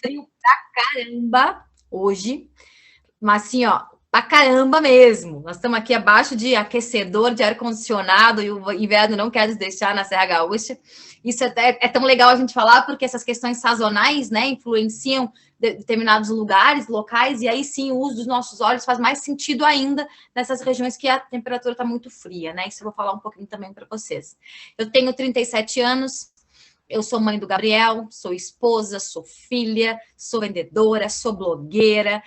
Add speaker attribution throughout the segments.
Speaker 1: frio pra caramba hoje, mas assim, ó, pra caramba mesmo. Nós estamos aqui abaixo de aquecedor, de ar-condicionado, e o inverno não quer nos deixar na Serra Gaúcha. Isso é tão legal a gente falar, porque essas questões sazonais, né, influenciam determinados lugares, locais, e aí sim o uso dos nossos olhos faz mais sentido ainda nessas regiões que a temperatura está muito fria, né? Isso eu vou falar um pouquinho também para vocês. Eu tenho 37 anos, eu sou mãe do Gabriel, sou esposa, sou filha, sou vendedora, sou blogueira,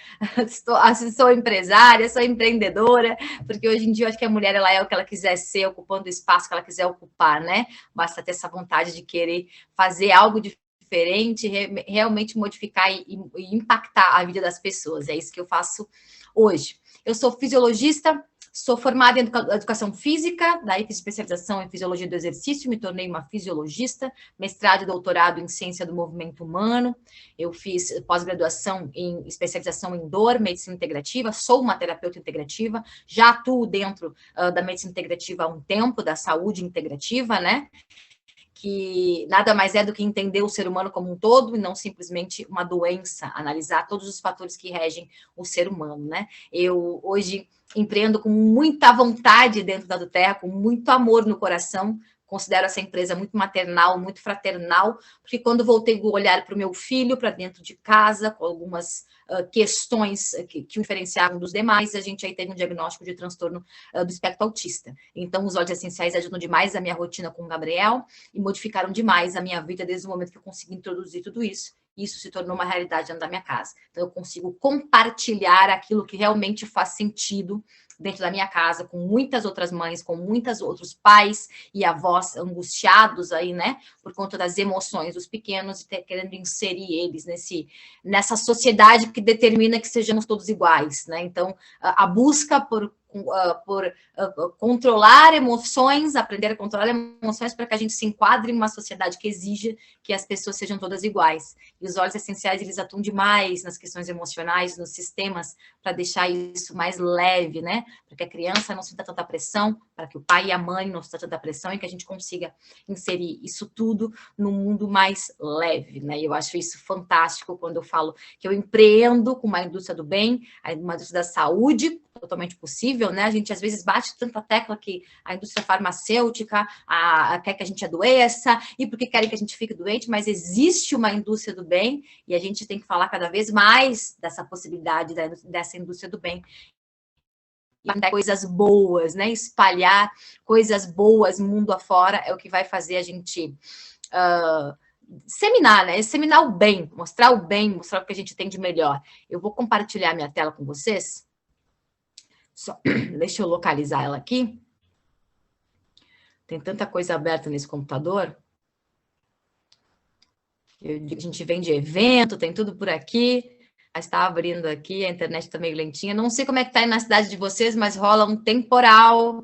Speaker 1: sou empresária, sou empreendedora, porque hoje em dia eu acho que a mulher ela é o que ela quiser ser, ocupando o espaço que ela quiser ocupar, né? Basta ter essa vontade de querer fazer algo diferente, realmente modificar e impactar a vida das pessoas. É isso que eu faço hoje. Eu sou fisiologista, sou formada em educação física, daí fiz especialização em fisiologia do exercício, me tornei uma fisiologista, mestrado e doutorado em ciência do movimento humano. Eu fiz pós-graduação em especialização em dor, medicina integrativa, sou uma terapeuta integrativa, já atuo dentro da medicina integrativa há um tempo, da saúde integrativa, né? Que nada mais é do que entender o ser humano como um todo e não simplesmente uma doença, analisar todos os fatores que regem o ser humano, né? Eu hoje empreendo com muita vontade dentro da Duterra, com muito amor no coração, considero essa empresa muito maternal, muito fraternal, porque quando voltei o olhar para o meu filho, para dentro de casa, com algumas questões que o diferenciavam dos demais, a gente aí teve um diagnóstico de transtorno do espectro autista. Então, os óleos essenciais ajudam demais a minha rotina com o Gabriel e modificaram demais a minha vida desde o momento que eu consegui introduzir tudo isso. E isso se tornou uma realidade dentro da minha casa. Então, eu consigo compartilhar aquilo que realmente faz sentido dentro da minha casa, com muitas outras mães, com muitos outros pais e avós angustiados aí, né, por conta das emoções dos pequenos e querendo inserir eles nessa sociedade que determina que sejamos todos iguais, né? Então, a busca por controlar emoções, aprender a controlar emoções para que a gente se enquadre em uma sociedade que exija que as pessoas sejam todas iguais. E os óleos essenciais, eles atuam demais nas questões emocionais, nos sistemas, para deixar isso mais leve, né? Para que a criança não sinta tanta pressão, para que o pai e a mãe não sintam tanta pressão e que a gente consiga inserir isso tudo num mundo mais leve, né? E eu acho isso fantástico quando eu falo que eu empreendo com uma indústria do bem, uma indústria da saúde, totalmente possível, né? A gente às vezes bate tanta tecla que a indústria farmacêutica quer que a gente adoeça e porque querem que a gente fique doente, mas existe uma indústria do bem e a gente tem que falar cada vez mais dessa possibilidade dessa indústria do bem. E coisas boas, né? Espalhar coisas boas mundo afora é o que vai fazer a gente seminar, né? Seminar o bem, mostrar o que a gente tem de melhor. Eu vou compartilhar minha tela com vocês. Só, deixa eu localizar ela aqui. Tem tanta coisa aberta nesse computador. A gente vem de evento, tem tudo por aqui. Está abrindo aqui, a internet está meio lentinha. Não sei como é que está aí na cidade de vocês, mas rola um temporal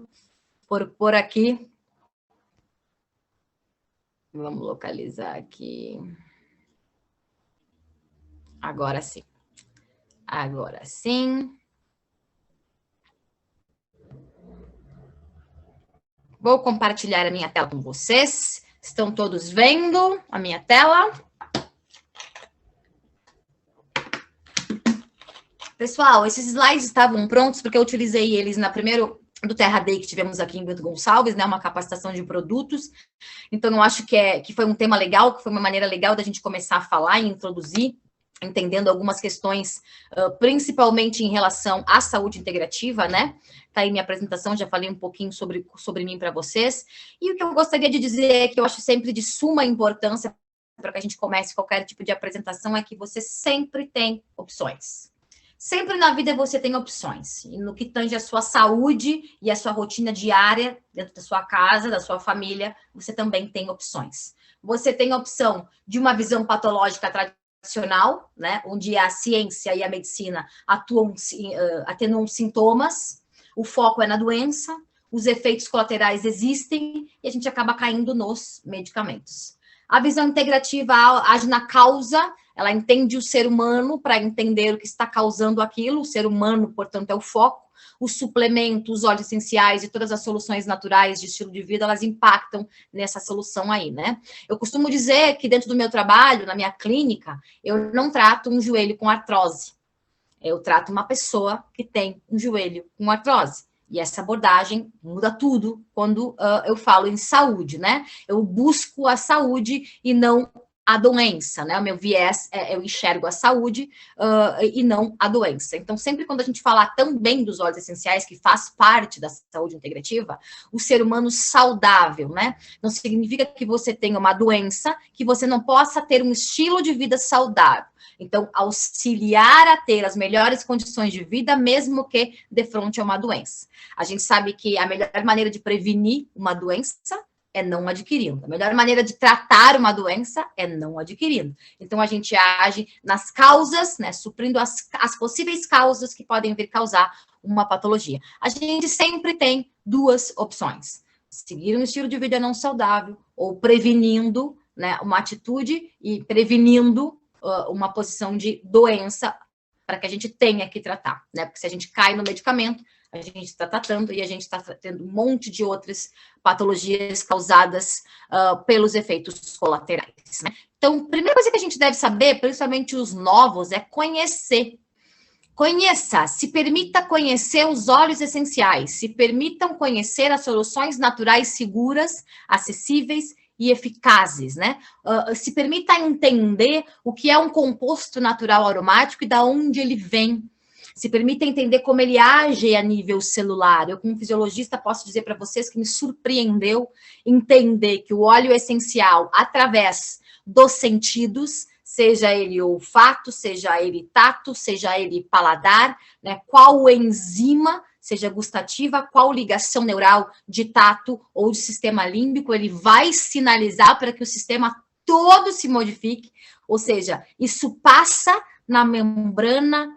Speaker 1: por aqui. Vamos localizar aqui. Agora sim. Agora sim. Vou compartilhar a minha tela com vocês. Estão todos vendo a minha tela? Pessoal, esses slides estavam prontos porque eu utilizei eles na primeiro do Terra Day que tivemos aqui em Bento Gonçalves, né? Uma capacitação de produtos. Então, eu acho que foi um tema legal, que foi uma maneira legal da gente começar a falar e introduzir, entendendo algumas questões, principalmente em relação à saúde integrativa, né? Tá aí minha apresentação, já falei um pouquinho sobre mim para vocês. E o que eu gostaria de dizer é que eu acho sempre de suma importância para que a gente comece qualquer tipo de apresentação é que você sempre tem opções. Sempre na vida você tem opções. E no que tange a sua saúde e a sua rotina diária, dentro da sua casa, da sua família, você também tem opções. Você tem a opção de uma visão patológica tradicional, né, onde a ciência e a medicina atenuam sintomas, o foco é na doença, os efeitos colaterais existem e a gente acaba caindo nos medicamentos. A visão integrativa age na causa, ela entende o ser humano para entender o que está causando aquilo, o ser humano, portanto, é o foco, os suplementos, os óleos essenciais e todas as soluções naturais de estilo de vida, elas impactam nessa solução aí, né? Eu costumo dizer que dentro do meu trabalho, na minha clínica, eu não trato um joelho com artrose. Eu trato uma pessoa que tem um joelho com artrose. E essa abordagem muda tudo quando eu falo em saúde, né? Eu busco a saúde e não a doença, né? O meu viés eu enxergo a saúde e não a doença. Então, sempre quando a gente falar também dos óleos essenciais, que faz parte da saúde integrativa, o ser humano saudável, né? Não significa que você tenha uma doença, que você não possa ter um estilo de vida saudável. Então, auxiliar a ter as melhores condições de vida, mesmo que de frente a uma doença. A gente sabe que a melhor maneira de prevenir uma doença é não adquirindo. A melhor maneira de tratar uma doença é não adquirindo. Então, a gente age nas causas, né, suprindo as possíveis causas que podem vir causar uma patologia. A gente sempre tem duas opções: seguir um estilo de vida não saudável ou prevenindo, né, uma atitude e prevenindo uma posição de doença para que a gente tenha que tratar, né? Porque se a gente cai no medicamento, a gente está tratando e a gente está tendo um monte de outras patologias causadas pelos efeitos colaterais, né? Então, a primeira coisa que a gente deve saber, principalmente os novos, é conhecer. Conheça, se permita conhecer os óleos essenciais, se permitam conhecer as soluções naturais seguras, acessíveis e eficazes, né? Se permita entender o que é um composto natural aromático e da onde ele vem. Se permita entender como ele age a nível celular. Eu, como fisiologista, posso dizer para vocês que me surpreendeu entender que o óleo essencial, através dos sentidos, seja ele olfato, seja ele tato, seja ele paladar, né? Qual enzima, seja gustativa, qual ligação neural de tato ou de sistema límbico, ele vai sinalizar para que o sistema todo se modifique, ou seja, isso passa na membrana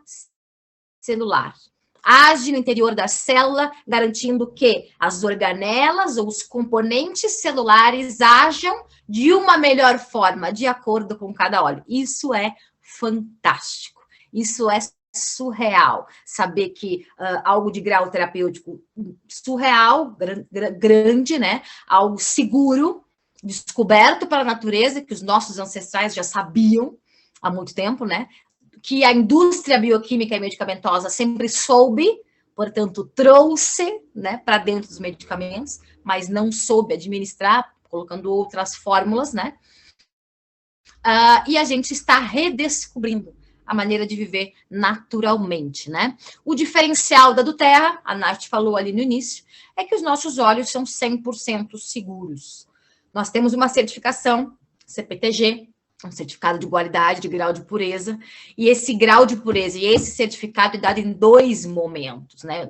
Speaker 1: celular. Age no interior da célula, garantindo que as organelas ou os componentes celulares ajam de uma melhor forma, de acordo com cada óleo. Isso é fantástico. Isso é surreal. Saber que algo de grau terapêutico surreal, grande, né? Algo seguro, descoberto pela natureza, que os nossos ancestrais já sabiam há muito tempo, né? Que a indústria bioquímica e medicamentosa sempre soube, portanto, trouxe, né, para dentro dos medicamentos, mas não soube administrar, colocando outras fórmulas, né? E a gente está redescobrindo a maneira de viver naturalmente, né? O diferencial da doTERRA, a Nath falou ali no início, é que os nossos óleos são 100% seguros. Nós temos uma certificação CPTG, um certificado de qualidade, de grau de pureza, e esse grau de pureza e esse certificado é dado em 2 momentos, né?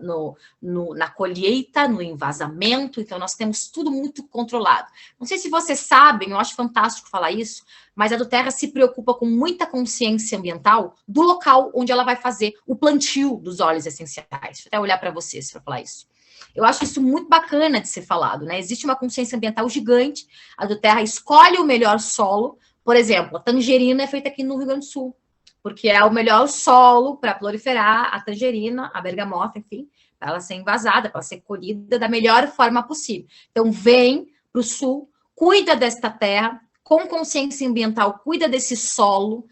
Speaker 1: Na colheita, no envasamento, então nós temos tudo muito controlado. Não sei se vocês sabem, eu acho fantástico falar isso, mas a doTERRA se preocupa com muita consciência ambiental do local onde ela vai fazer o plantio dos óleos essenciais. Deixa eu até olhar para vocês para falar isso. Eu acho isso muito bacana de ser falado, né? Existe uma consciência ambiental gigante, a doTERRA escolhe o melhor solo. Por exemplo, a tangerina é feita aqui no Rio Grande do Sul, porque é o melhor solo para proliferar a tangerina, a bergamota, enfim, para ela ser envasada, para ela ser colhida da melhor forma possível. Então, vem para o sul, cuida desta terra, com consciência ambiental, cuida desse solo,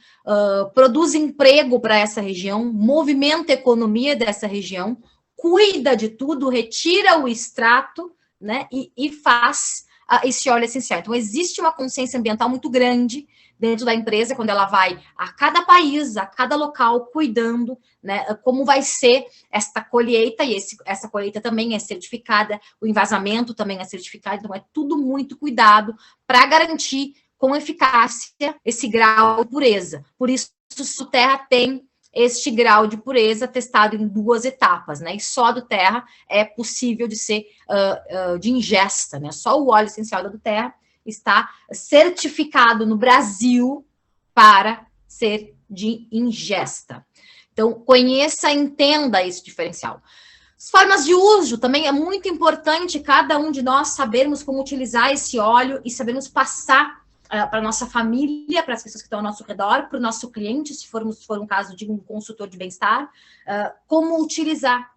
Speaker 1: produz emprego para essa região, movimenta a economia dessa região, cuida de tudo, retira o extrato, né, e faz esse óleo essencial. Então, existe uma consciência ambiental muito grande dentro da empresa, quando ela vai a cada país, a cada local, cuidando, né, como vai ser esta colheita, e essa colheita também é certificada, o envasamento também é certificado, então é tudo muito cuidado para garantir com eficácia esse grau de pureza. Por isso, a Terra tem este grau de pureza testado em 2 etapas, né? E só a doTERRA é possível de ser de ingesta, né? Só o óleo essencial da doTERRA está certificado no Brasil para ser de ingesta. Então, conheça, entenda esse diferencial. As formas de uso também é muito importante cada um de nós sabermos como utilizar esse óleo e sabermos passar para a nossa família, para as pessoas que estão ao nosso redor, para o nosso cliente, se for um caso de um consultor de bem-estar, como utilizar.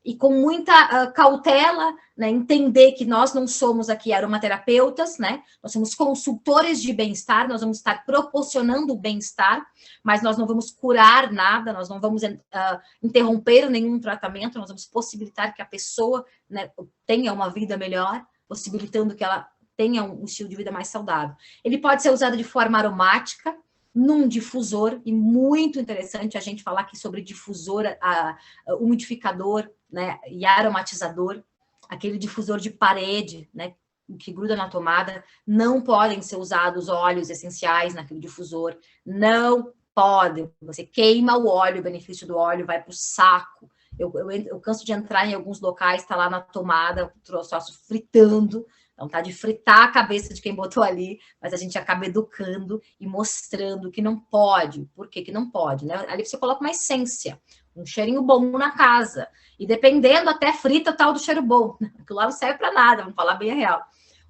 Speaker 1: e com muita cautela, né, entender que nós não somos aqui aromaterapeutas, né? Nós somos consultores de bem-estar, nós vamos estar proporcionando o bem-estar, mas nós não vamos curar nada, nós não vamos interromper nenhum tratamento, nós vamos possibilitar que a pessoa, né, tenha uma vida melhor, possibilitando que ela tenha um estilo de vida mais saudável. Ele pode ser usado de forma aromática, num difusor, e muito interessante a gente falar aqui sobre difusor, umidificador, né, e aromatizador, aquele difusor de parede, né, que gruda na tomada, não podem ser usados óleos essenciais naquele difusor, não podem, você queima o óleo, o benefício do óleo vai para o saco. Eu canso de entrar em alguns locais, está lá na tomada, o troço fritando. Então, tá de fritar a cabeça de quem botou ali, mas a gente acaba educando e mostrando que não pode. Por que não pode, né? Ali você coloca uma essência, um cheirinho bom na casa. E dependendo, até frita o tal do cheiro bom. Aquilo lá não serve para nada, vamos falar bem a real.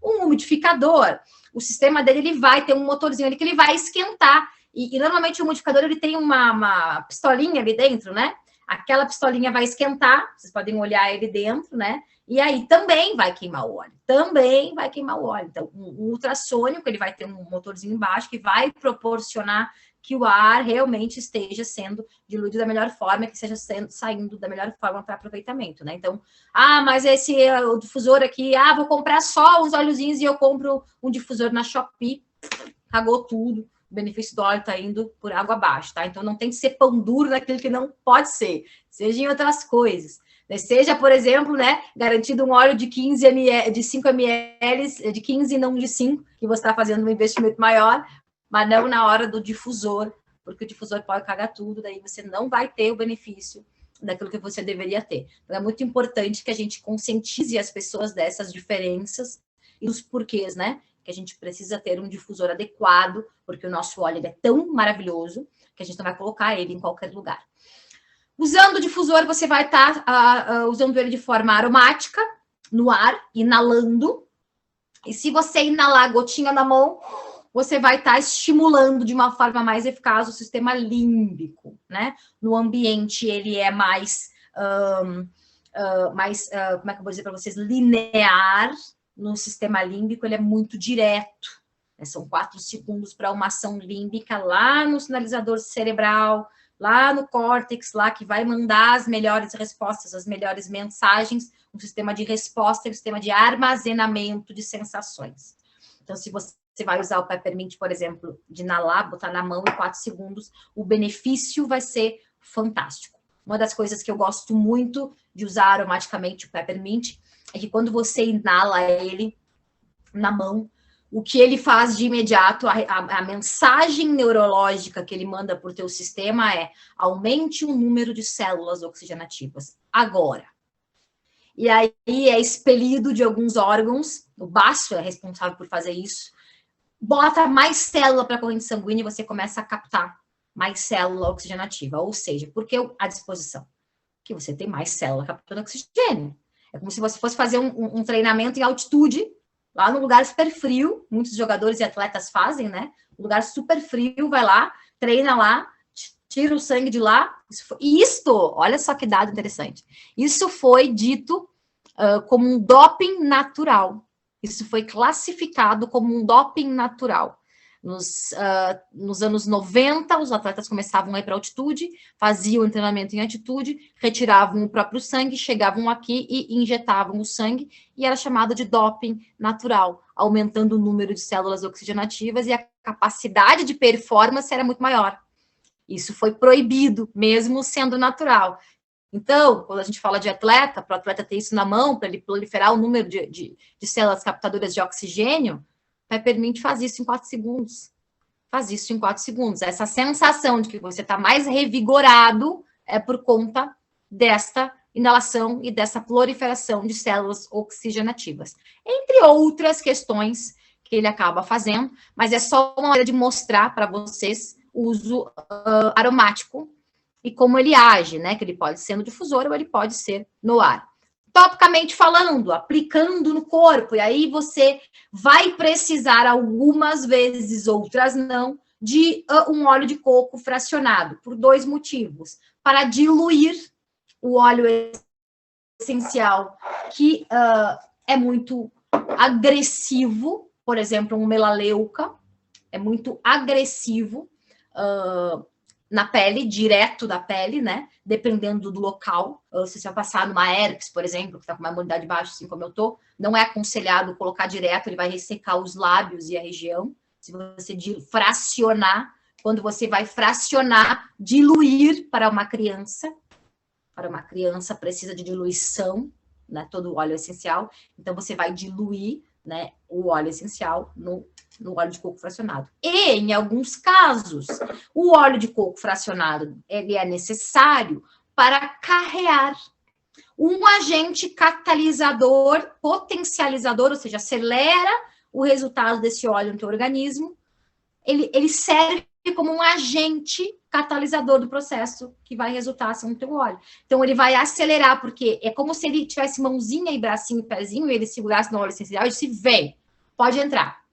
Speaker 1: Um umidificador, o sistema dele, ele vai ter um motorzinho ali que ele vai esquentar. E normalmente o umidificador, ele tem uma pistolinha ali dentro, né? Aquela pistolinha vai esquentar, vocês podem olhar ele dentro, né? E aí também vai queimar o óleo, Então, um ultrassônico, ele vai ter um motorzinho embaixo que vai proporcionar que o ar realmente esteja sendo diluído da melhor forma, que esteja saindo da melhor forma para aproveitamento, né? Então, mas esse o difusor aqui, vou comprar só uns óleozinhos e eu compro um difusor na Shopee, cagou tudo. O benefício do óleo está indo por água abaixo, tá? Então, não tem que ser pão duro naquilo que não pode ser, seja em outras coisas. Seja, por exemplo, né, garantido um óleo de 15 ml, de 5 ml, de 15 e não de 5, que você está fazendo um investimento maior, mas não na hora do difusor, porque o difusor pode cagar tudo, daí você não vai ter o benefício daquilo que você deveria ter. Então, é muito importante que a gente conscientize as pessoas dessas diferenças e os porquês, né? Que a gente precisa ter um difusor adequado, porque o nosso óleo é tão maravilhoso que a gente não vai colocar ele em qualquer lugar. Usando o difusor, você vai estar usando ele de forma aromática, no ar, inalando. E se você inalar a gotinha na mão, você vai estar estimulando de uma forma mais eficaz o sistema límbico, né? No ambiente, ele é mais, como é que eu vou dizer para vocês, linear. No sistema límbico, ele é muito direto. São 4 segundos para uma ação límbica lá no sinalizador cerebral, lá no córtex, lá que vai mandar as melhores respostas, as melhores mensagens, um sistema de resposta e um sistema de armazenamento de sensações. Então, se você vai usar o Peppermint, por exemplo, de inalar, botar na mão em 4 segundos, o benefício vai ser fantástico. Uma das coisas que eu gosto muito de usar aromaticamente o Peppermint é que quando você inala ele na mão, o que ele faz de imediato, a mensagem neurológica que ele manda para o teu sistema é: aumente o número de células oxigenativas agora. E aí é expelido de alguns órgãos, o baço é responsável por fazer isso, bota mais célula para a corrente sanguínea e você começa a captar mais célula oxigenativa, ou seja, por que a disposição? Que você tem mais célula captando oxigênio. É como se você fosse fazer um treinamento em altitude, lá no lugar super frio, muitos jogadores e atletas fazem, né? Um lugar super frio, vai lá, treina lá, tira o sangue de lá. Olha só que dado interessante. Isso foi dito como um doping natural. Isso foi classificado como um doping natural. Nos anos 90, os atletas começavam a ir para altitude, faziam o treinamento em altitude, retiravam o próprio sangue, chegavam aqui e injetavam o sangue, e era chamado de doping natural, aumentando o número de células oxigenativas e a capacidade de performance era muito maior. Isso foi proibido, mesmo sendo natural. Então, quando a gente fala de atleta, para o atleta ter isso na mão, para ele proliferar o número de células captadoras de oxigênio, Peppermint faz isso em 4 segundos. Faz isso em 4 segundos. Essa sensação de que você está mais revigorado é por conta desta inalação e dessa proliferação de células oxigenativas. Entre outras questões que ele acaba fazendo, mas é só uma maneira de mostrar para vocês o uso aromático e como ele age, né? Que ele pode ser no difusor ou ele pode ser no ar. Topicamente falando, aplicando no corpo, e aí você vai precisar algumas vezes, outras não, de um óleo de coco fracionado, por 2 motivos. Para diluir o óleo essencial que é muito agressivo, por exemplo, um melaleuca, é muito agressivo na pele, direto da pele, né? Dependendo do local. Se você vai passar numa herpes, por exemplo, que está com uma imunidade baixa, assim como eu tô, não é aconselhado colocar direto, ele vai ressecar os lábios e a região. Se você fracionar, quando você vai fracionar, diluir para uma criança precisa de diluição, né? Todo o óleo essencial. Então, você vai diluir, né, o óleo essencial no óleo de coco fracionado. E, em alguns casos, o óleo de coco fracionado ele é necessário para carrear um agente catalisador, potencializador, ou seja, acelera o resultado desse óleo no teu organismo. Ele serve como um agente catalisador do processo que vai resultar assim, no teu óleo. Então, ele vai acelerar, porque é como se ele tivesse mãozinha e bracinho e pezinho, e ele segurasse no óleo essencial e disse, vem, pode entrar.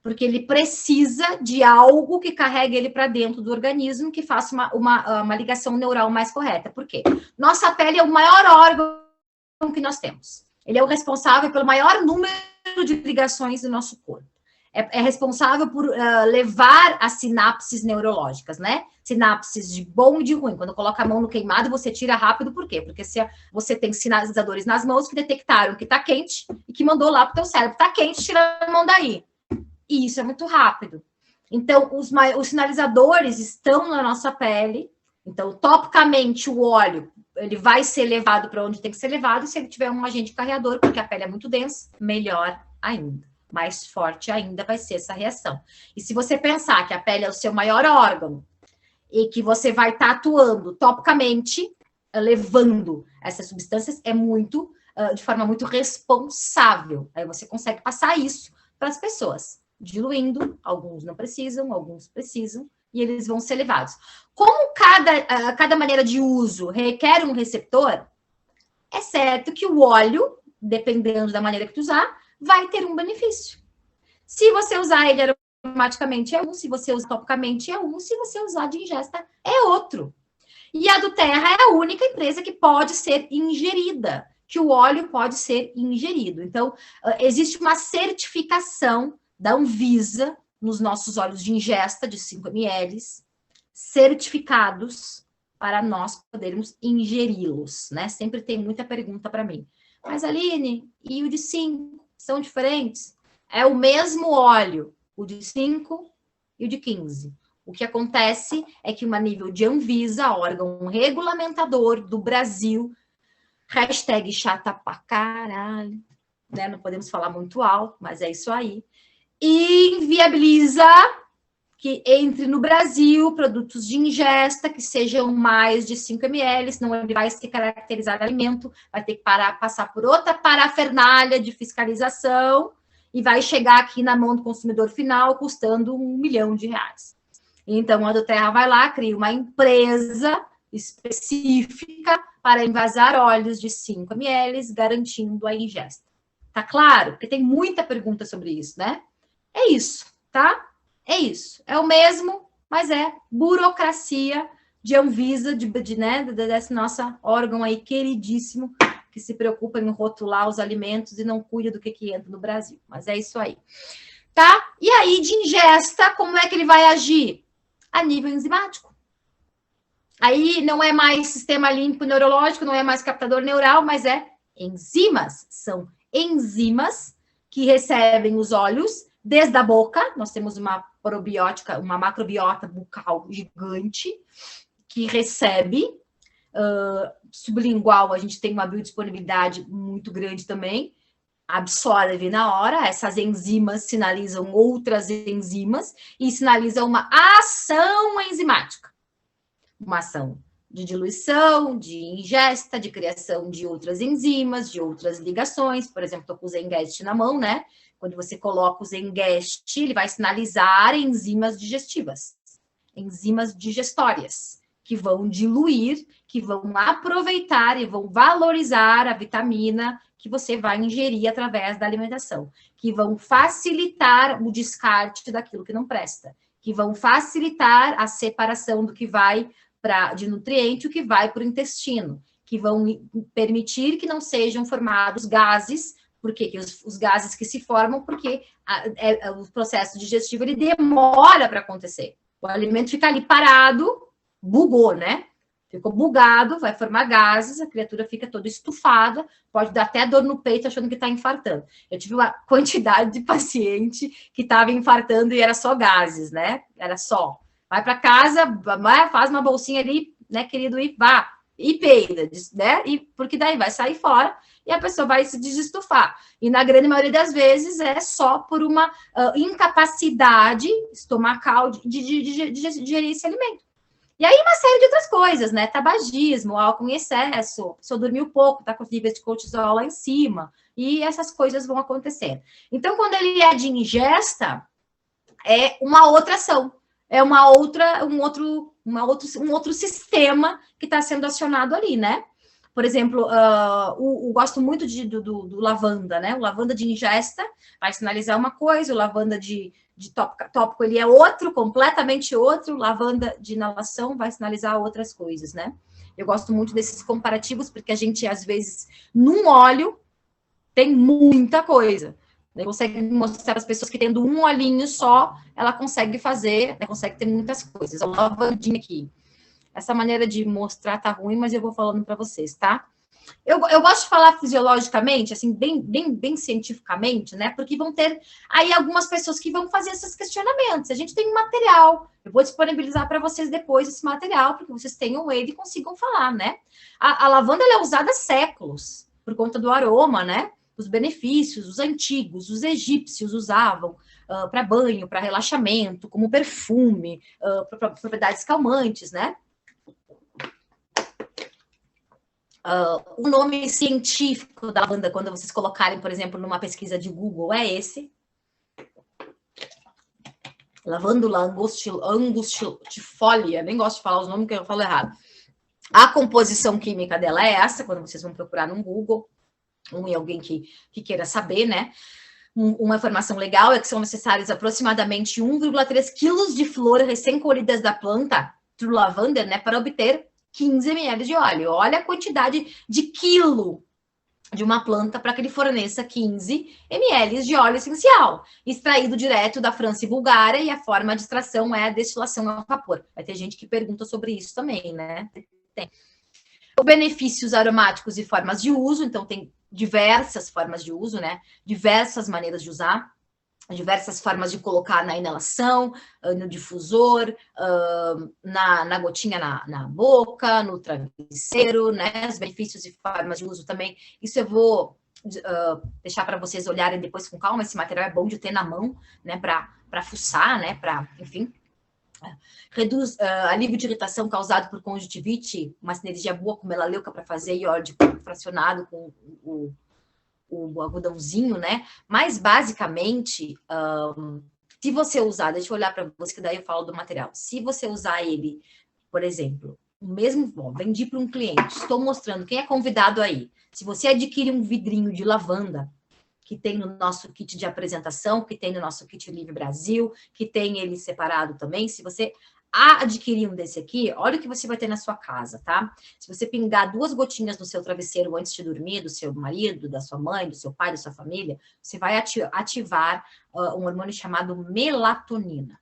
Speaker 1: Porque ele precisa de algo que carregue ele para dentro do organismo, que faça uma ligação neural mais correta. Por quê? Nossa pele é o maior órgão que nós temos. Ele é o responsável pelo maior número de ligações do nosso corpo. É responsável por levar as sinapses neurológicas, né? Sinapses de bom e de ruim. Quando coloca a mão no queimado, você tira rápido, por quê? Porque se você tem sinalizadores nas mãos que detectaram que tá quente e que mandou lá pro teu cérebro, tá quente, tira a mão daí. E isso é muito rápido. Então, os sinalizadores estão na nossa pele. Então, topicamente, o óleo, ele vai ser levado para onde tem que ser levado, e se ele tiver um agente carreador, porque a pele é muito densa, melhor ainda. Mais forte ainda vai ser essa reação. E se você pensar que a pele é o seu maior órgão e que você vai estar atuando topicamente, levando essas substâncias, é muito, de forma muito responsável. Aí você consegue passar isso para as pessoas, diluindo, alguns não precisam, alguns precisam, e eles vão ser levados. Como cada maneira de uso requer um receptor, é certo que o óleo, dependendo da maneira que tu usar, vai ter um benefício. Se você usar ele aromaticamente é um, se você usar topicamente é um, se você usar de ingesta é outro. E a do Terra é a única empresa que pode ser ingerida, que o óleo pode ser ingerido. Então, existe uma certificação da Anvisa nos nossos óleos de ingesta de 5 ml, certificados para nós podermos ingeri-los, né? Sempre tem muita pergunta para mim. Mas, Aline, e o de 5? São diferentes? É o mesmo óleo, o de 5 e o de 15. O que acontece é que, a nível de Anvisa, órgão regulamentador do Brasil, hashtag chata pra caralho, né? Não podemos falar muito alto, mas é isso aí, inviabiliza que entre no Brasil produtos de ingesta que sejam mais de 5 ml, senão ele vai se caracterizar alimento, vai ter que passar por outra parafernália de fiscalização e vai chegar aqui na mão do consumidor final custando R$1 milhão. Então, a do Terra vai lá, cria uma empresa específica para envasar óleos de 5 ml, garantindo a ingesta. Tá claro? Porque tem muita pergunta sobre isso, né? É isso, tá? É isso. É o mesmo, mas é burocracia de Anvisa, né, desse nosso órgão aí queridíssimo, que se preocupa em rotular os alimentos e não cuida do que entra no Brasil. Mas é isso aí. Tá? E aí, de ingesta, como é que ele vai agir? A nível enzimático. Aí não é mais sistema límbico neurológico, não é mais captador neural, mas é enzimas. São enzimas que recebem os óleos desde a boca. Nós temos uma probiótica, uma macrobiota bucal gigante que recebe. Sublingual, a gente tem uma biodisponibilidade muito grande também, absorve na hora, essas enzimas sinalizam outras enzimas e sinalizam uma ação enzimática. Uma ação de diluição, de ingesta, de criação de outras enzimas, de outras ligações. Por exemplo, estou com o Zengest na mão, né? Quando você coloca o Zengest, ele vai sinalizar enzimas digestivas, enzimas digestórias, que vão diluir, que vão aproveitar e vão valorizar a vitamina que você vai ingerir através da alimentação, que vão facilitar o descarte daquilo que não presta, que vão facilitar a separação do que vai de nutriente, o que vai para o intestino, que vão permitir que não sejam formados gases. Por quê? Os gases que se formam, porque o processo digestivo ele demora para acontecer. O alimento fica ali parado, bugou, né? Ficou bugado, vai formar gases, a criatura fica toda estufada, pode dar até dor no peito achando que está infartando. Eu tive uma quantidade de paciente que estava infartando e era só gases, né? Era só. Vai para casa, faz uma bolsinha ali, né, querido, e vá. E peida, né? E, porque daí vai sair fora e a pessoa vai se desestufar. E na grande maioria das vezes é só por uma incapacidade estomacal de digerir esse alimento. E aí uma série de outras coisas, né? Tabagismo, álcool em excesso, se eu dormiu pouco, tá com os níveis de cortisol lá em cima, e essas coisas vão acontecer. Então, quando ele é de ingesta, é uma outra ação, é um outro sistema que está sendo acionado ali, né? Por exemplo, gosto muito do lavanda, né? O lavanda de ingesta vai sinalizar uma coisa, o lavanda de tópico ele é outro, completamente outro, lavanda de inalação vai sinalizar outras coisas, né? Eu gosto muito desses comparativos, porque a gente, às vezes, num óleo, tem muita coisa. Né? Consegue mostrar para as pessoas que tendo um olhinho só, ela consegue fazer, né? Consegue ter muitas coisas. A lavandinha aqui. Essa maneira de mostrar tá ruim, mas eu vou falando para vocês, tá? Eu gosto de falar fisiologicamente, assim, bem cientificamente, né? Porque vão ter aí algumas pessoas que vão fazer esses questionamentos. A gente tem um material, eu vou disponibilizar para vocês depois esse material, para que vocês tenham ele e consigam falar, né? A lavanda ela é usada há séculos, por conta do aroma, né? Os benefícios, os antigos, os egípcios usavam para banho, para relaxamento, como perfume, para propriedades calmantes, né? O nome científico da lavanda, quando vocês colocarem, por exemplo, numa pesquisa de Google, é esse. Lavandula angustifolia. Nem gosto de falar os nomes, porque eu falo errado. A composição química dela é essa, quando vocês vão procurar no Google, e alguém que queira saber, né? Uma informação legal é que são necessários aproximadamente 1,3 quilos de flor recém-colhidas da planta, True Lavender, né? Para obter 15 ml de óleo. Olha a quantidade de quilo de uma planta para que ele forneça 15 ml de óleo essencial, extraído direto da França e Bulgária, e a forma de extração é a destilação a vapor. Vai ter gente que pergunta sobre isso também, né? Tem. Benefícios aromáticos e formas de uso, então tem diversas formas de uso, né? Diversas maneiras de usar. Diversas formas de colocar na inalação, no difusor, na gotinha na boca, no travesseiro, né? Os benefícios e formas de uso também. Isso eu vou deixar para vocês olharem depois com calma. Esse material é bom de ter na mão, né? Para fuçar, né? Para, enfim. Reduz alívio de irritação causado por conjuntivite, uma sinergia boa com melaleuca para fazer e óleo de coco fracionado com o algodãozinho, né? Mas, basicamente, se você usar, deixa eu olhar para você, que daí eu falo do material. Se você usar ele, por exemplo, o mesmo, bom, vendi para um cliente, estou mostrando, quem é convidado aí? Se você adquirir um vidrinho de lavanda, que tem no nosso kit de apresentação, que tem no nosso kit Livre Brasil, que tem ele separado também, se você adquirir um desse aqui, olha o que você vai ter na sua casa, tá? Se você pingar 2 gotinhas no seu travesseiro antes de dormir, do seu marido, da sua mãe, do seu pai, da sua família, você vai ativar um hormônio chamado melatonina.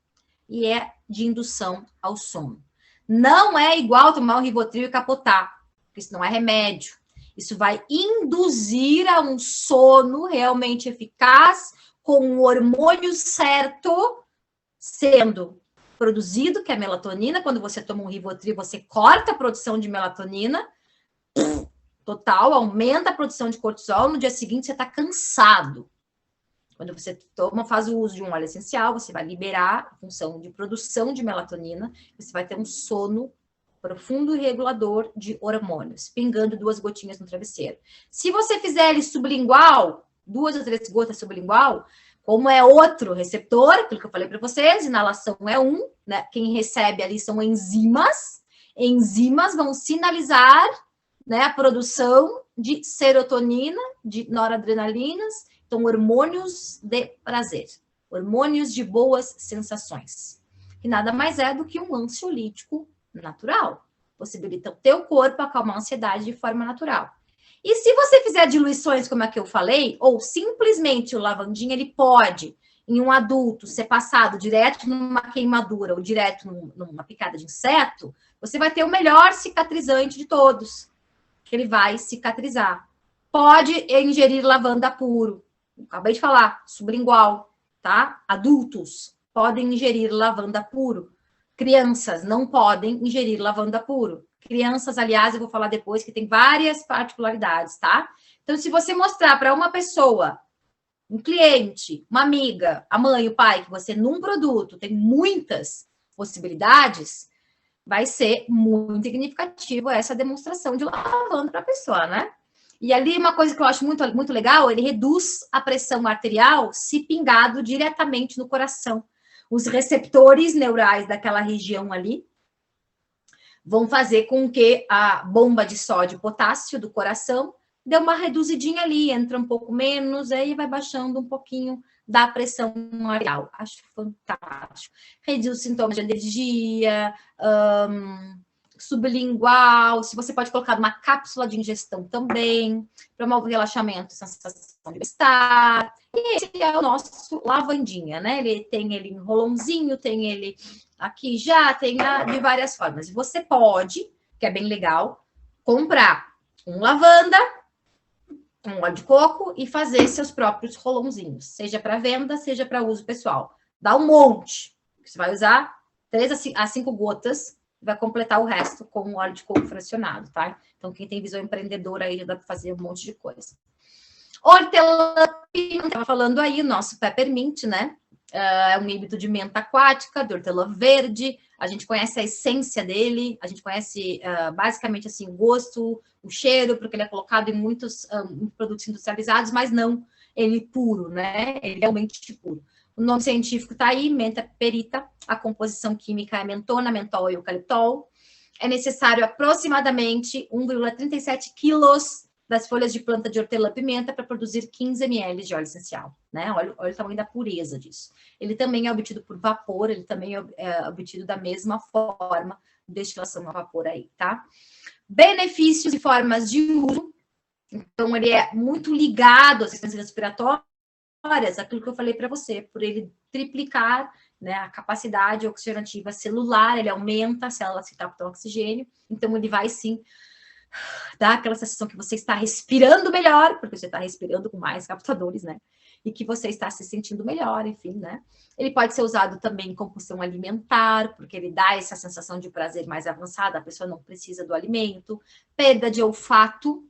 Speaker 1: E é de indução ao sono. Não é igual tomar um Rivotril e capotar, porque isso não é remédio. Isso vai induzir a um sono realmente eficaz, com o hormônio certo sendo produzido, que é a melatonina. Quando você toma um Rivotril, você corta a produção de melatonina, total, aumenta a produção de cortisol, no dia seguinte você está cansado. Quando você faz o uso de um óleo essencial, você vai liberar a função de produção de melatonina, você vai ter um sono profundo e regulador de hormônios, pingando 2 gotinhas no travesseiro. Se você fizer ele sublingual, 2 ou 3 gotas sublingual, como é outro receptor, aquilo que eu falei para vocês, inalação é um, né? Quem recebe ali são enzimas. Enzimas vão sinalizar, né, a produção de serotonina, de noradrenalinas, então hormônios de prazer, hormônios de boas sensações, que nada mais é do que um ansiolítico natural. possibilita o teu corpo acalmar a ansiedade de forma natural. E se você fizer diluições como a que eu falei, ou simplesmente o lavandinho, ele pode, em um adulto, ser passado direto numa queimadura ou direto numa picada de inseto, você vai ter o melhor cicatrizante de todos, que ele vai cicatrizar. Pode ingerir lavanda puro. Acabei de falar, sublingual, tá? Adultos podem ingerir lavanda puro. Crianças não podem ingerir lavanda puro. Crianças, aliás, eu vou falar depois que tem várias particularidades, tá? Então, se você mostrar para uma pessoa, um cliente, uma amiga, a mãe, o pai, que você num produto tem muitas possibilidades, vai ser muito significativo essa demonstração de lavanda para a pessoa, né? E ali uma coisa que eu acho muito, muito legal, ele reduz a pressão arterial se pingado diretamente no coração. Os receptores neurais daquela região ali vão fazer com que a bomba de sódio e potássio do coração dê uma reduzidinha ali, entra um pouco menos, aí vai baixando um pouquinho da pressão arterial. Acho fantástico. Reduz sintomas de alergia, sublingual, se você pode colocar uma cápsula de ingestão também, promove relaxamento, sensação de bem-estar. E esse é o nosso lavandinha, né? Ele tem ele em rolãozinho, tem ele aqui já, tem de várias formas. E você pode, que é bem legal, comprar um lavanda, um óleo de coco e fazer seus próprios rolãozinhos, seja para venda, seja para uso pessoal. Dá um monte. Você vai usar 3 a 5 gotas, vai completar o resto com um óleo de coco fracionado, tá? Então, quem tem visão empreendedora aí já dá para fazer um monte de coisa. Hortelã, estava falando aí, o nosso peppermint, né? É um híbrido de menta aquática, de hortelã verde. A gente conhece a essência dele, a gente conhece basicamente assim o gosto, o cheiro, porque ele é colocado em muitos produtos industrializados, mas não ele puro, né? Ele é realmente puro. O nome científico está aí, menta perita. A composição química é mentona, mentol e eucaliptol. É necessário aproximadamente 1,37 quilos das folhas de planta de hortelã-pimenta para produzir 15 ml de óleo essencial, né? Olha o tamanho da pureza disso. Ele também é obtido por vapor, ele também é obtido da mesma forma de destilação a vapor aí, tá? Benefícios e formas de uso. Então, ele é muito ligado às assistências respiratórias, aquilo que eu falei para você, por ele triplicar, né, a capacidade oxigenativa celular, ele aumenta a célula que captam oxigênio, então ele vai sim dar aquela sensação que você está respirando melhor, porque você está respirando com mais captadores, né? E que você está se sentindo melhor, enfim, né? Ele pode ser usado também em compulsão alimentar, porque ele dá essa sensação de prazer mais avançada, a pessoa não precisa do alimento. Perda de olfato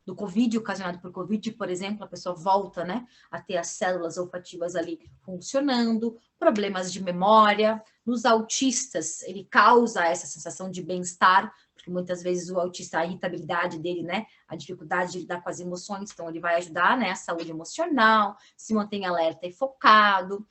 Speaker 1: do Covid, ocasionado por Covid, por exemplo, a pessoa volta, né, a ter as células olfativas ali funcionando, problemas de memória. Nos autistas, ele causa essa sensação de bem-estar, porque muitas vezes o autista, a irritabilidade dele, né, a dificuldade de lidar com as emoções, então ele vai ajudar, né, a saúde emocional, se mantém alerta e focado.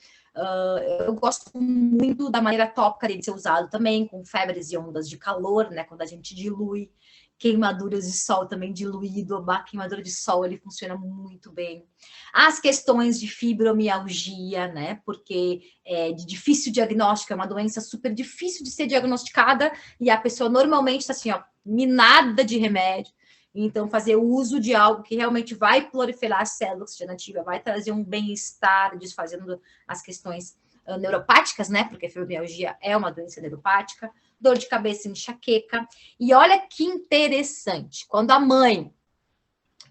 Speaker 1: Eu gosto muito da maneira tópica dele ser usado também, com febres e ondas de calor, né, quando a gente dilui. Queimaduras de sol também diluído, a queimadura de sol ele funciona muito bem. As questões de fibromialgia, né? Porque é de difícil diagnóstico, é uma doença super difícil de ser diagnosticada e a pessoa normalmente está assim, ó, minada de remédio. Então, fazer uso de algo que realmente vai proliferar a célula oxigenativa, vai trazer um bem-estar, desfazendo as questões neuropáticas, né? Porque a fibromialgia é uma doença neuropática. Dor de cabeça, enxaqueca. E olha que interessante, quando a mãe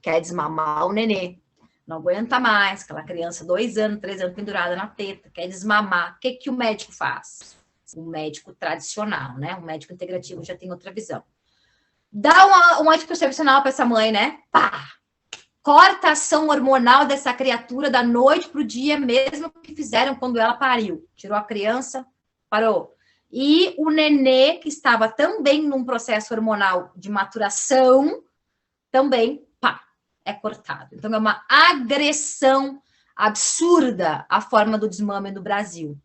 Speaker 1: quer desmamar o nenê, não aguenta mais, aquela criança 2 anos, 3 anos pendurada na teta, quer desmamar, o que o médico faz? O médico tradicional, né? O médico integrativo já tem outra visão. Dá um anticoncepcional para essa mãe, né? Pá! Corta a ação hormonal dessa criatura da noite para o dia, mesmo que fizeram quando ela pariu. Tirou a criança, parou. E o nenê, que estava também num processo hormonal de maturação, também, pá, é cortado. Então, é uma agressão absurda a forma do desmame no Brasil.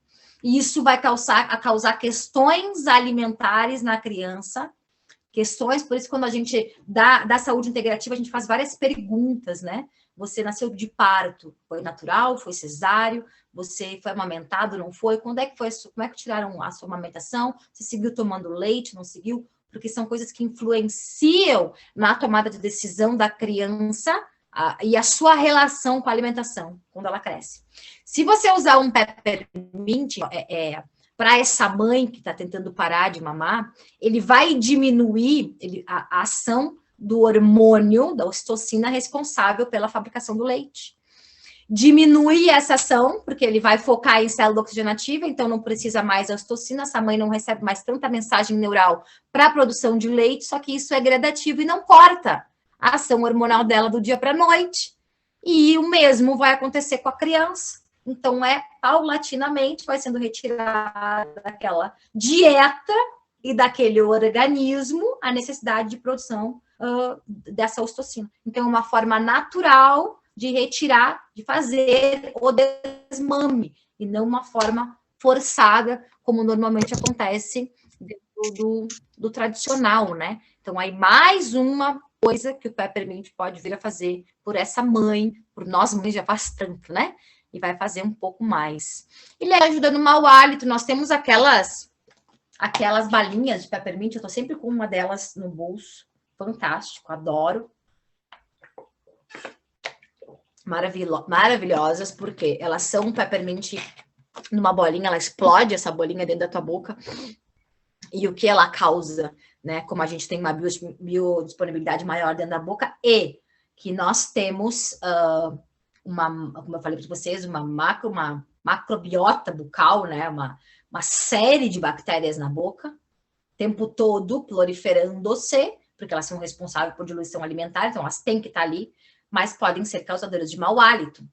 Speaker 1: E isso vai causar questões alimentares na criança, questões, por isso quando a gente dá saúde integrativa, a gente faz várias perguntas, né? Você nasceu de parto, foi natural, foi cesáreo, Você foi amamentado, não foi? Quando é que foi? Como é que tiraram a sua amamentação? Você seguiu tomando leite, não seguiu? Porque são coisas que influenciam na tomada de decisão da criança e a sua relação com a alimentação quando ela cresce. Se você usar um peppermint para essa mãe que está tentando parar de mamar, ele vai diminuir a ação do hormônio, da ocitocina, responsável pela fabricação do leite. Diminui essa ação, porque ele vai focar em célula oxigenativa, então não precisa mais da ocitocina, essa mãe não recebe mais tanta mensagem neural para a produção de leite, só que isso é gradativo e não corta a ação hormonal dela do dia para a noite. E o mesmo vai acontecer com a criança. Então, paulatinamente, vai sendo retirada daquela dieta e daquele organismo a necessidade de produção dessa ocitocina. Então, é uma forma natural de retirar, de fazer o desmame, e não uma forma forçada, como normalmente acontece dentro do tradicional, né? Então, aí mais uma coisa que o peppermint pode vir a fazer por essa mãe, por nós mães já faz tanto, né? E vai fazer um pouco mais. Ele ajuda no mau hálito, nós temos aquelas balinhas de peppermint, eu tô sempre com uma delas no bolso, fantástico, adoro. Maravilhosas, porque elas são um peppermint numa bolinha, ela explode essa bolinha dentro da tua boca, e o que ela causa, né? Como a gente tem uma biodisponibilidade maior dentro da boca, e que nós temos como eu falei para vocês, uma macrobiota bucal, né? Uma série de bactérias na boca, o tempo todo proliferando-se, porque elas são responsáveis por diluição alimentar, então elas têm que estar ali, mas podem ser causadoras de mau hálito.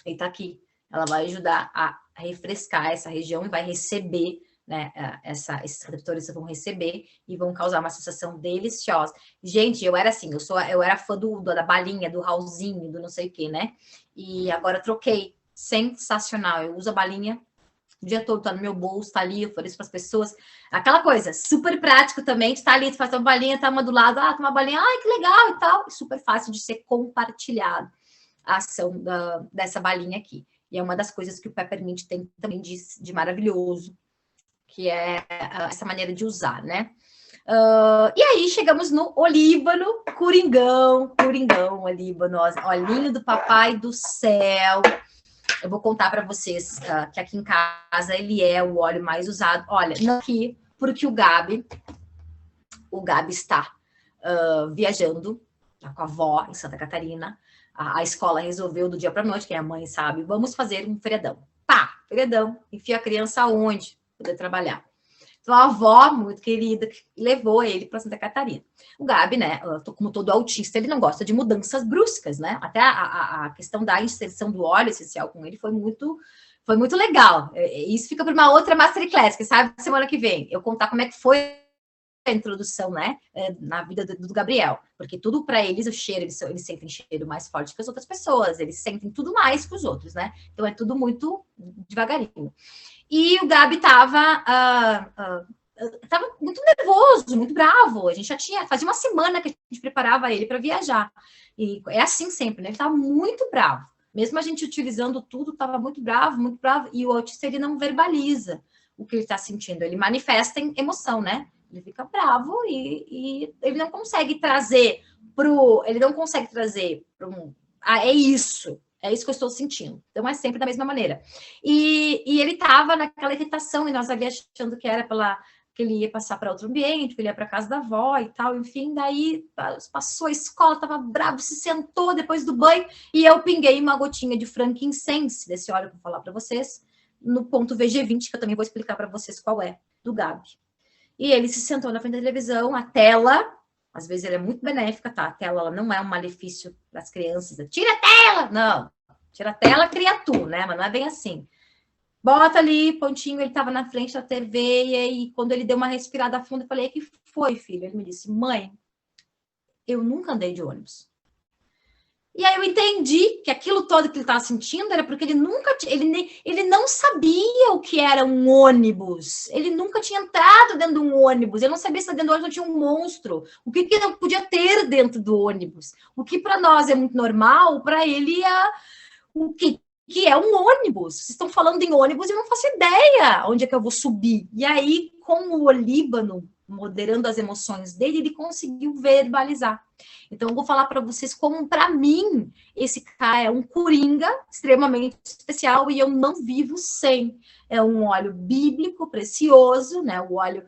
Speaker 1: E tá aqui. Ela vai ajudar a refrescar essa região e vai receber, né? Esses receptores vão receber e vão causar uma sensação deliciosa. Gente, eu era assim, eu era fã da balinha, do Raulzinho, do não sei o que, né? E agora eu troquei. Sensacional. Eu uso a balinha o dia todo, tá no meu bolso, tá ali, eu ofereço para as pessoas. Aquela coisa, super prático também, tu tá ali, tu faz uma balinha, tá uma do lado, tem uma balinha, ai, que legal e tal. Super fácil de ser compartilhado a ação dessa balinha aqui. E é uma das coisas que o peppermint tem também de maravilhoso, que é essa maneira de usar, né? E aí chegamos no olíbano, coringão, olíbano, olhinho do papai do céu. Eu vou contar para vocês que aqui em casa ele é o óleo mais usado. Olha, não aqui, porque o Gabi está viajando, tá com a avó em Santa Catarina. A escola resolveu do dia para noite, quem é a mãe sabe, vamos fazer um feriadão. Pá, feriadão, enfia a criança aonde? Poder trabalhar. Então, a avó, muito querida, levou ele para Santa Catarina. O Gabi, né, como todo autista, ele não gosta de mudanças bruscas, né? Até a questão da inserção do óleo essencial com ele foi muito legal. Isso fica para uma outra Masterclass, que sabe, semana que vem, eu contar como é que foi a introdução, né, na vida do Gabriel. Porque tudo para eles, o cheiro, eles sentem cheiro mais forte que as outras pessoas, eles sentem tudo mais que os outros, né? Então, é tudo muito devagarinho. E o Gabi estava muito nervoso, muito bravo. A gente fazia uma semana que a gente preparava ele para viajar. E é assim sempre, né? Ele estava muito bravo. Mesmo a gente utilizando tudo, estava muito bravo, e o autista, ele não verbaliza o que ele está sentindo. Ele manifesta em emoção, né? Ele fica bravo e ele não consegue trazer é isso. É isso que eu estou sentindo. Então, é sempre da mesma maneira. E ele estava naquela irritação, e nós ali achando que era que ele ia passar para outro ambiente, que ele ia para casa da avó e tal, enfim. Daí, passou a escola, estava bravo, se sentou depois do banho, e eu pinguei uma gotinha de frankincense, desse óleo que eu vou falar para vocês, no ponto VG20, que eu também vou explicar para vocês qual é, do Gabi. E ele se sentou na frente da televisão, a tela... Às vezes ela é muito benéfica, tá? A tela ela não é um malefício das crianças. Tira a tela! Não. Tira a tela, cria tu, né? Mas não é bem assim. Bota ali, pontinho, ele estava na frente da TV, e aí, quando ele deu uma respirada funda, eu falei, que foi, filho? Ele me disse, mãe, eu nunca andei de ônibus. E aí eu entendi que aquilo todo que ele estava sentindo era porque ele não sabia o que era um ônibus. Ele nunca tinha entrado dentro de um ônibus. Ele não sabia se dentro do ônibus tinha um monstro. O que não podia ter dentro do ônibus. O que para nós é muito normal, para ele o que que é um ônibus. Vocês estão falando em ônibus e eu não faço ideia onde é que eu vou subir. E aí, com o Olíbano moderando as emoções dele, ele conseguiu verbalizar. Então, eu vou falar para vocês como, para mim, esse cara é um coringa extremamente especial e eu não vivo sem. É um óleo bíblico precioso, né? O óleo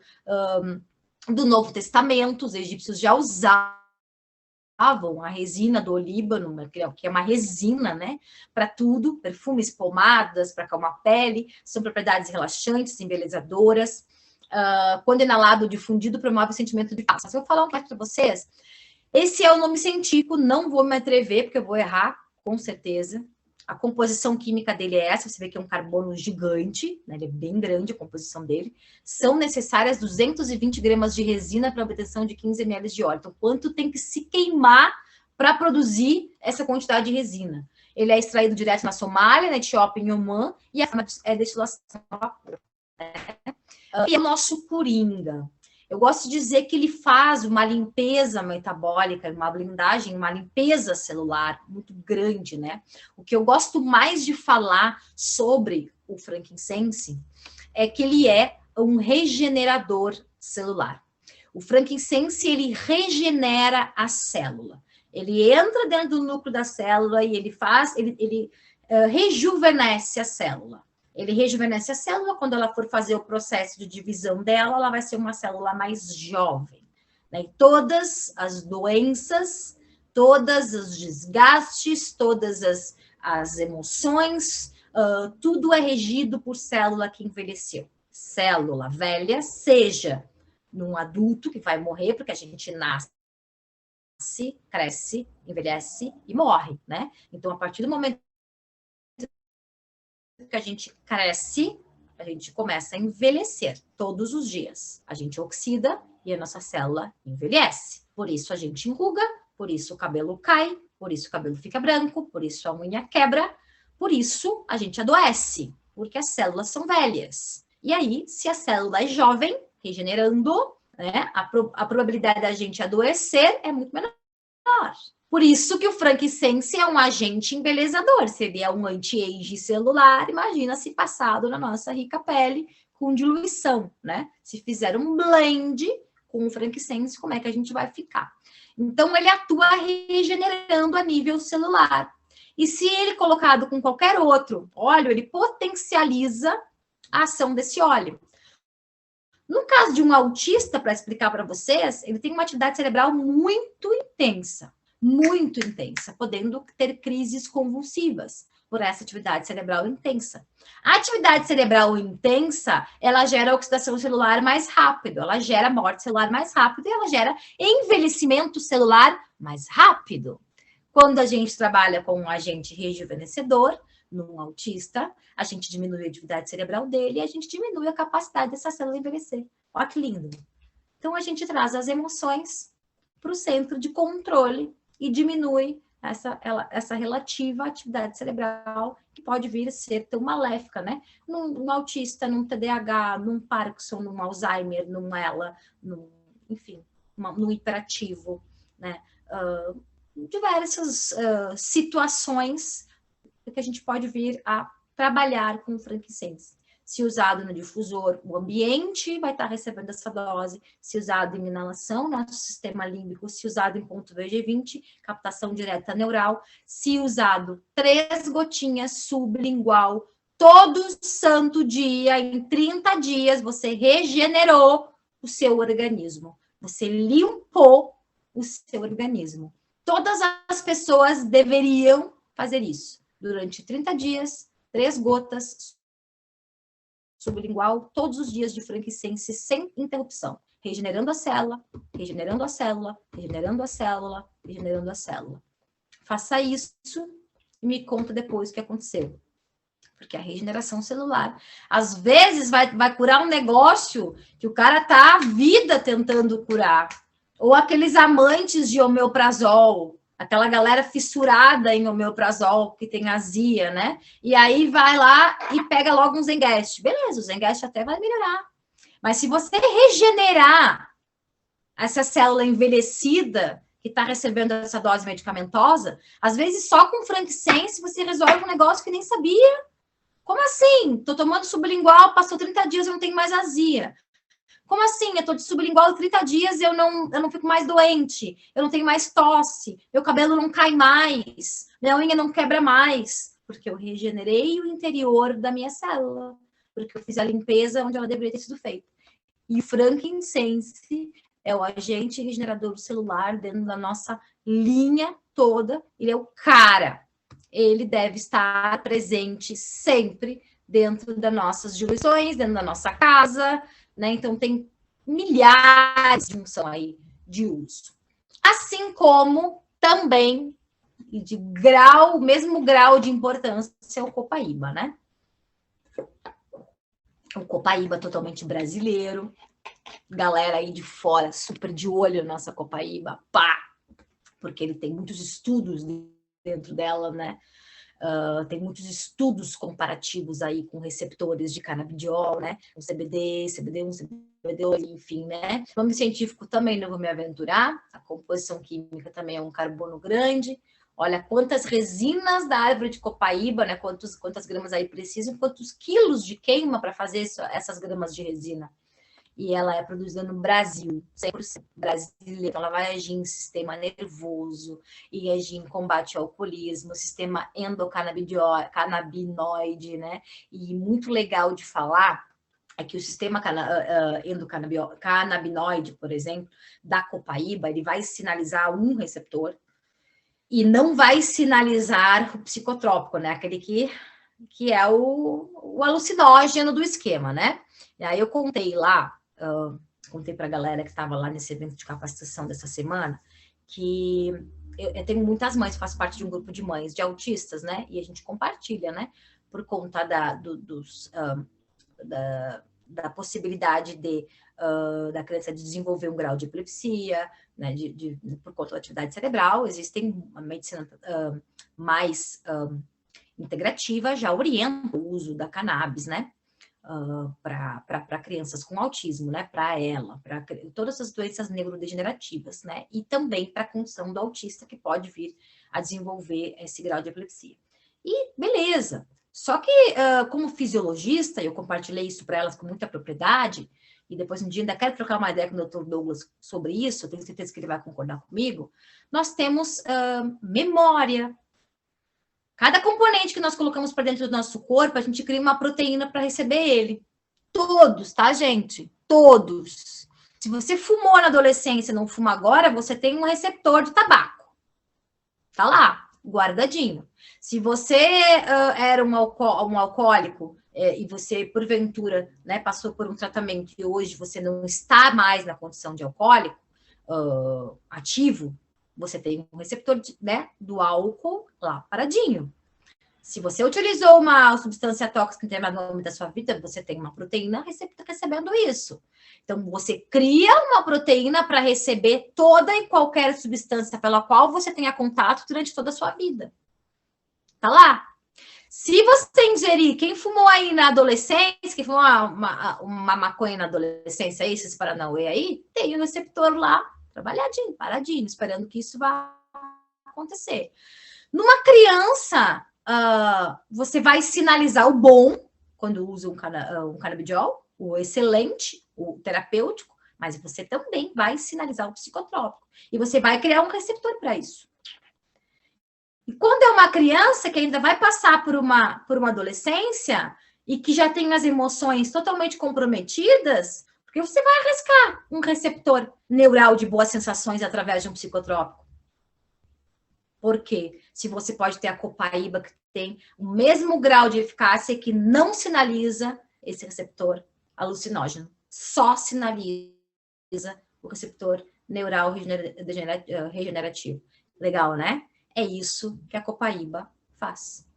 Speaker 1: do Novo Testamento. Os egípcios já usavam a resina do olíbano, que é uma resina, né, para tudo, perfumes, pomadas, para acalmar a pele, são propriedades relaxantes, embelezadoras. Quando inalado, difundido, promove o sentimento de paz. Se eu falar um pouco para vocês, esse é o nome científico, não vou me atrever, porque eu vou errar, com certeza. A composição química dele é essa, você vê que é um carbono gigante, né? Ele é bem grande a composição dele. São necessárias 220 gramas de resina para a obtenção de 15 ml de óleo. Então, quanto tem que se queimar para produzir essa quantidade de resina? Ele é extraído direto na Somália, na Etiópia, em Omã, e a forma é destilação a vapor. E é o nosso coringa. Eu gosto de dizer que ele faz uma limpeza metabólica, uma blindagem, uma limpeza celular muito grande, né? O que eu gosto mais de falar sobre o frankincense é que ele é um regenerador celular. O frankincense, ele regenera a célula. Ele entra dentro do núcleo da célula e ele rejuvenesce a célula. Ele rejuvenesce a célula, quando ela for fazer o processo de divisão dela, ela vai ser uma célula mais jovem. Né? E todas as doenças, todos os desgastes, todas as emoções, tudo é regido por célula que envelheceu. Célula velha, seja num adulto que vai morrer, porque a gente nasce, cresce, envelhece e morre, né? Então, a partir do momento que a gente cresce, a gente começa a envelhecer todos os dias. A gente oxida e a nossa célula envelhece. Por isso a gente enruga, por isso o cabelo cai, por isso o cabelo fica branco, por isso a unha quebra, por isso a gente adoece, porque as células são velhas. E aí, se a célula é jovem, regenerando, né, a probabilidade da gente adoecer é muito menor. Por isso que o frankincense é um agente embelezador. Se ele é um anti-age celular, imagina se passado na nossa rica pele com diluição, né? Se fizer um blend com o frankincense, como é que a gente vai ficar? Então, ele atua regenerando a nível celular. E se ele colocado com qualquer outro óleo, ele potencializa a ação desse óleo. No caso de um autista, para explicar para vocês, ele tem uma atividade cerebral muito intensa, podendo ter crises convulsivas por essa atividade cerebral intensa. A atividade cerebral intensa, ela gera oxidação celular mais rápido, ela gera morte celular mais rápido e ela gera envelhecimento celular mais rápido. Quando a gente trabalha com um agente rejuvenescedor, num autista, a gente diminui a atividade cerebral dele e a gente diminui a capacidade dessa célula envelhecer. Olha que lindo. Então, a gente traz as emoções para o centro de controle e diminui essa relativa atividade cerebral que pode vir a ser tão maléfica, né? Num autista, num TDAH, num Parkinson, num Alzheimer, num ELA, enfim, num hiperativo, né? Diversas situações que a gente pode vir a trabalhar com o frankincense. Se usado no difusor, o ambiente vai estar recebendo essa dose. Se usado em inalação, nosso sistema límbico. Se usado em ponto VG20, captação direta neural. Se usado 3 gotinhas sublingual, todo santo dia, em 30 dias, você regenerou o seu organismo. Você limpou o seu organismo. Todas as pessoas deveriam fazer isso. Durante 30 dias, 3 gotas sublingual, todos os dias de frankincense, sem interrupção. Regenerando a célula, regenerando a célula, regenerando a célula, regenerando a célula. Faça isso e me conta depois o que aconteceu. Porque a regeneração celular, às vezes, vai curar um negócio que o cara tá a vida tentando curar. Ou aqueles amantes de omeprazol, aquela galera fissurada em omeprazol, que tem azia, né? E aí vai lá e pega logo um Zengest. Beleza, o Zengest até vai melhorar. Mas se você regenerar essa célula envelhecida, que está recebendo essa dose medicamentosa, às vezes só com frankincense você resolve um negócio que nem sabia. Como assim? Estou tomando sublingual, passou 30 dias, eu não tenho mais azia. Como assim? Eu estou de sublingual 30 dias e eu não fico mais doente, eu não tenho mais tosse, meu cabelo não cai mais, minha unha não quebra mais, porque eu regenerei o interior da minha célula, porque eu fiz a limpeza onde ela deveria ter sido feita. E o frankincense é o agente regenerador celular dentro da nossa linha toda, ele é o cara. Ele deve estar presente sempre dentro das nossas diluições, dentro da nossa casa, né? Então, tem milhares de função aí de uso. Assim como também, de grau, mesmo grau de importância, é o copaíba, né? O copaíba totalmente brasileiro. Galera aí de fora, super de olho na nossa copaíba, pá! Porque ele tem muitos estudos dentro dela, né? Tem muitos estudos comparativos aí com receptores de canabidiol, né? O CBD, CBD1, CBD2, enfim, né? O nome científico também não vou me aventurar. A composição química também é um carbono grande. Olha quantas resinas da árvore de copaíba, né? Quantas gramas aí precisam, quantos quilos de queima para fazer essas gramas de resina. E ela é produzida no Brasil, 100% brasileira. Então, ela vai agir em sistema nervoso e agir em combate ao alcoolismo, sistema endocannabinoide, né? E muito legal de falar é que o sistema endocannabinoide, por exemplo, da copaíba, ele vai sinalizar um receptor e não vai sinalizar o psicotrópico, né? Aquele que é o alucinógeno do esquema, né? E aí eu contei lá, contei para a galera que estava lá nesse evento de capacitação dessa semana, que eu tenho muitas mães, faço parte de um grupo de mães de autistas, né? E a gente compartilha, né? Por conta da possibilidade da criança de desenvolver um grau de epilepsia, né? Por conta da atividade cerebral. Existem uma medicina mais integrativa, já orienta o uso da cannabis, né? Para crianças com autismo, né? Para todas as doenças neurodegenerativas, né? E também para a condição do autista que pode vir a desenvolver esse grau de epilepsia. E beleza. Só que, como fisiologista, eu compartilhei isso para elas com muita propriedade, e depois um dia ainda quero trocar uma ideia com o Dr. Douglas sobre isso, eu tenho certeza que ele vai concordar comigo. Nós temos memória. Cada componente que nós colocamos para dentro do nosso corpo, a gente cria uma proteína para receber ele. Todos, tá, gente? Todos. Se você fumou na adolescência e não fuma agora, você tem um receptor de tabaco. Tá lá, guardadinho. Se você era um alcoólico e você, porventura, né, passou por um tratamento e hoje você não está mais na condição de alcoólico ativo, você tem um receptor né, do álcool lá paradinho. Se você utilizou uma substância tóxica em determinado momento da sua vida, você tem uma proteína recebendo isso. Então, você cria uma proteína para receber toda e qualquer substância pela qual você tenha contato durante toda a sua vida. Tá lá. Se você ingerir, quem fumou aí na adolescência, quem fumou uma maconha na adolescência aí, esses paranauê aí, tem o receptor lá, trabalhadinho, paradinho, esperando que isso vá acontecer. Numa criança, você vai sinalizar o bom, quando usa um canabidiol, o excelente, o terapêutico, mas você também vai sinalizar o psicotrópico. E você vai criar um receptor para isso. E quando é uma criança que ainda vai passar por uma adolescência e que já tem as emoções totalmente comprometidas, porque você vai arriscar um receptor neural de boas sensações através de um psicotrópico. Por quê? Se você pode ter a copaíba que tem o mesmo grau de eficácia que não sinaliza esse receptor alucinógeno, só sinaliza o receptor neural regenerativo. Legal, né? É isso que a copaíba faz.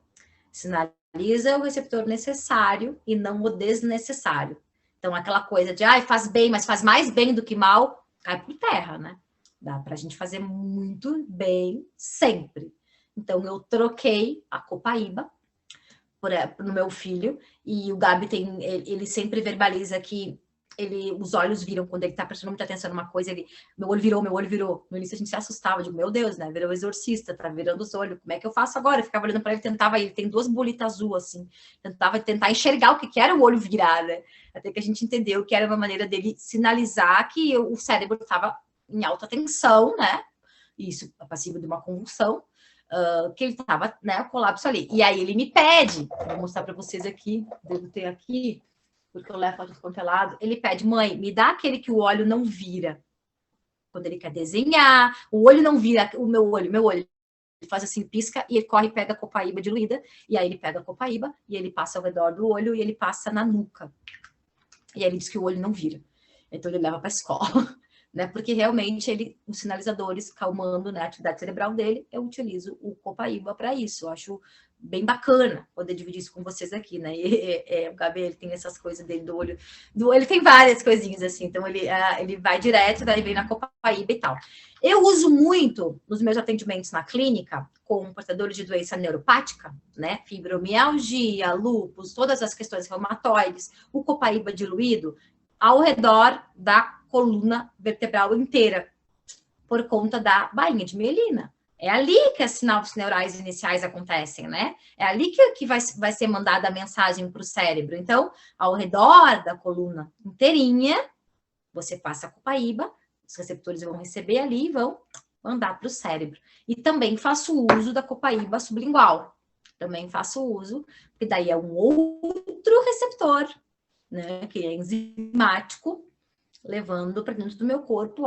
Speaker 1: Sinaliza o receptor necessário e não o desnecessário. Então, aquela coisa de, faz bem, mas faz mais bem do que mal, cai por terra, né? Dá para a gente fazer muito bem sempre. Então, eu troquei a copaíba no meu filho, e o Gabi ele sempre verbaliza que os olhos viram, quando ele tá prestando muita atenção numa coisa, meu olho virou, meu olho virou. No início a gente se assustava, digo, meu Deus, né? Virou exorcista, tá virando os olhos, como é que eu faço agora? Eu ficava olhando para ele, ele tem 2 bolitas azul, assim, tentar enxergar o que era o olho virar, né? Até que a gente entendeu que era uma maneira dele sinalizar que o cérebro estava em alta tensão, né? Isso, passivo de uma convulsão, que ele estava, né, o colapso ali. E aí ele me pede, vou mostrar para vocês aqui, devo ter aqui, porque eu levo para tudo quanto é lado. Ele pede, mãe, me dá aquele que o olho não vira. Quando ele quer desenhar, o olho não vira, o meu olho, ele faz assim, pisca, e ele corre e pega a copaíba diluída, e aí ele pega a copaíba, e ele passa ao redor do olho, e ele passa na nuca. E aí ele diz que o olho não vira. Então ele leva para a escola, né? Porque realmente os sinalizadores calmando, né, a atividade cerebral dele, eu utilizo o copaíba para isso. Eu acho bem bacana poder dividir isso com vocês aqui, né? O Gabi, ele tem essas coisas dele do olho, ele tem várias coisinhas assim, então ele vai direto, daí vem na copaíba e tal. Eu uso muito nos meus atendimentos na clínica com portadores de doença neuropática, né? Fibromialgia, lúpus, todas as questões reumatoides, o copaíba diluído ao redor da coluna vertebral inteira, por conta da bainha de mielina. É ali que as sinapses neurais iniciais acontecem, né? É ali que vai ser mandada a mensagem para o cérebro. Então, ao redor da coluna inteirinha, você passa a copaíba, os receptores vão receber ali e vão mandar para o cérebro. E também faço uso da copaíba sublingual. Também faço uso, porque daí é um outro receptor, né, que é enzimático, levando para dentro do meu corpo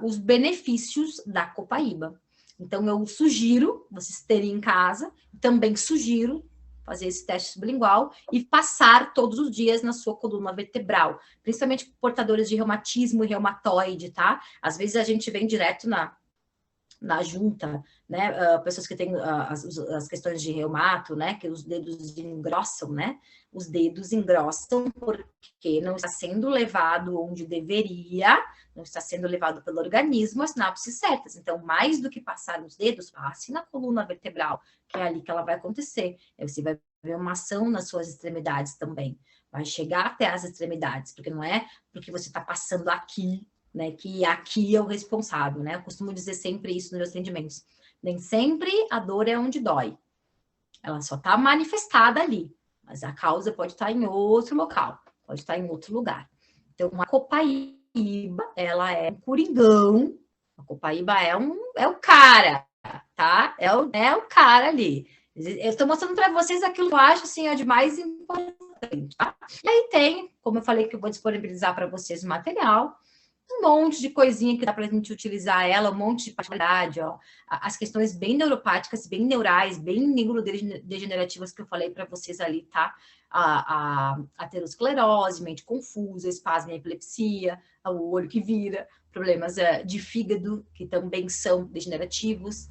Speaker 1: os benefícios da copaíba. Então, eu sugiro vocês terem em casa, também sugiro fazer esse teste sublingual e passar todos os dias na sua coluna vertebral, principalmente portadores de reumatismo e reumatoide, tá? Às vezes a gente vem direto na junta, né? Pessoas que têm as questões de reumato, né? Que os dedos engrossam, né? Os dedos engrossam porque não está sendo levado onde deveria, não está sendo levado pelo organismo as sinapses certas. Então, mais do que passar nos dedos, passe na coluna vertebral, que é ali que ela vai acontecer. Aí você vai ver uma ação nas suas extremidades também. Vai chegar até as extremidades, porque não é porque você está passando aqui, né, que aqui é o responsável, né? Eu costumo dizer sempre isso nos meus atendimentos. Nem sempre a dor é onde dói. Ela só está manifestada ali, mas a causa pode estar em outro local, pode estar em outro lugar. Então, a copaíba, ela é um coringão. A copaíba é o cara, tá? É o cara ali. Eu estou mostrando para vocês aquilo que eu acho assim, de mais importante, tá? E aí tem, como eu falei, que eu vou disponibilizar para vocês o material, um monte de coisinha que dá para a gente utilizar ela, um monte de particularidade, ó. As questões bem neuropáticas, bem neurais, bem neurodegenerativas que eu falei para vocês ali, tá? A aterosclerose, mente confusa, espasmo e epilepsia, o olho que vira, problemas de fígado, que também são degenerativos,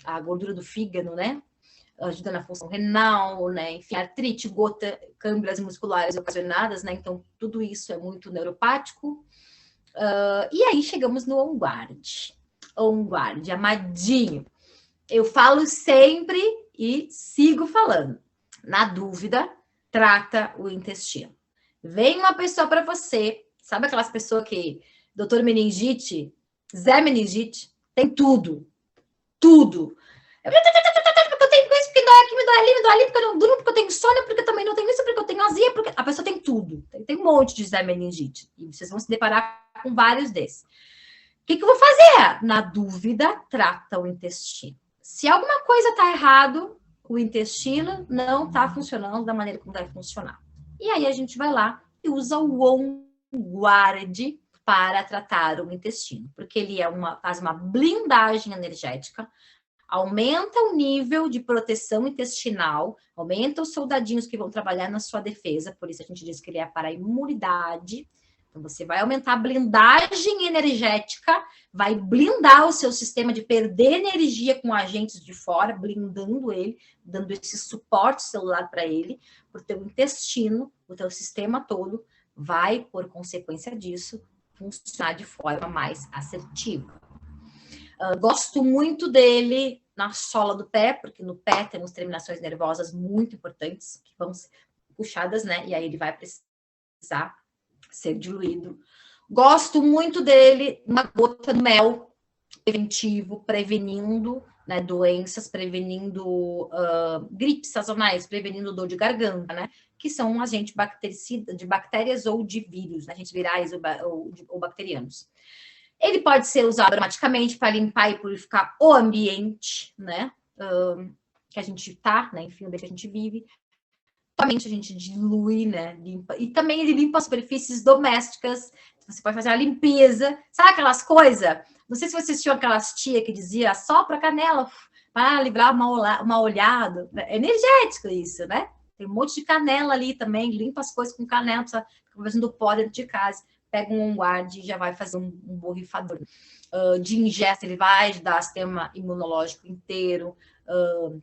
Speaker 1: a gordura do fígado, né? Ajuda na função renal, né? Enfim, artrite, gota, câimbras musculares ocasionadas, né? Então, tudo isso é muito neuropático. E aí chegamos no On-Guard. On-Guard, amadinho. Eu falo sempre e sigo falando. Na dúvida, trata o intestino. Vem uma pessoa para você, sabe aquelas pessoas que, doutor Meningite, Zé Meningite, tem tudo. Tudo. Porque eu tenho isso, porque dói aqui, me dói ali, me dói ali, porque eu não durmo, porque eu tenho insônia, porque eu também não tenho isso, porque eu tenho azia, porque a pessoa tem tudo. Tem um monte de Zé Meningite. E vocês vão se deparar com vários desses. O que eu vou fazer? Na dúvida, trata o intestino. Se alguma coisa está errado, o intestino não está funcionando da maneira como deve funcionar. E aí a gente vai lá e usa o On-Guard para tratar o intestino, porque ele faz uma blindagem energética, aumenta o nível de proteção intestinal, aumenta os soldadinhos que vão trabalhar na sua defesa, por isso a gente diz que ele é para a imunidade. Então, você vai aumentar a blindagem energética, vai blindar o seu sistema de perder energia com agentes de fora, blindando ele, dando esse suporte celular para ele, para o teu intestino, o teu sistema todo vai, por consequência disso, funcionar de forma mais assertiva. Gosto muito dele na sola do pé, porque no pé temos terminações nervosas muito importantes, que vão ser puxadas, né? E aí ele vai precisar ser diluído. Gosto muito dele, uma gota de mel preventivo, prevenindo, né, doenças, prevenindo gripes sazonais, prevenindo dor de garganta, né, que são um agente bactericida de bactérias ou de vírus, né, agentes virais ou bacterianos. Ele pode ser usado aromaticamente para limpar e purificar o ambiente, né, que a gente tá, né, enfim, o ambiente que a gente vive. Somente a gente dilui, né, limpa. E também ele limpa as superfícies domésticas. Você pode fazer uma limpeza. Sabe aquelas coisas? Não sei se vocês tinham aquelas tia que dizia sopra a canela para livrar uma olhada. É energético isso, né? Tem um monte de canela ali também. Limpa as coisas com canela. Precisa fazendo pó dentro de casa. Pega um guarde e já vai fazer um borrifador. De ingesta, ele vai ajudar o sistema imunológico inteiro,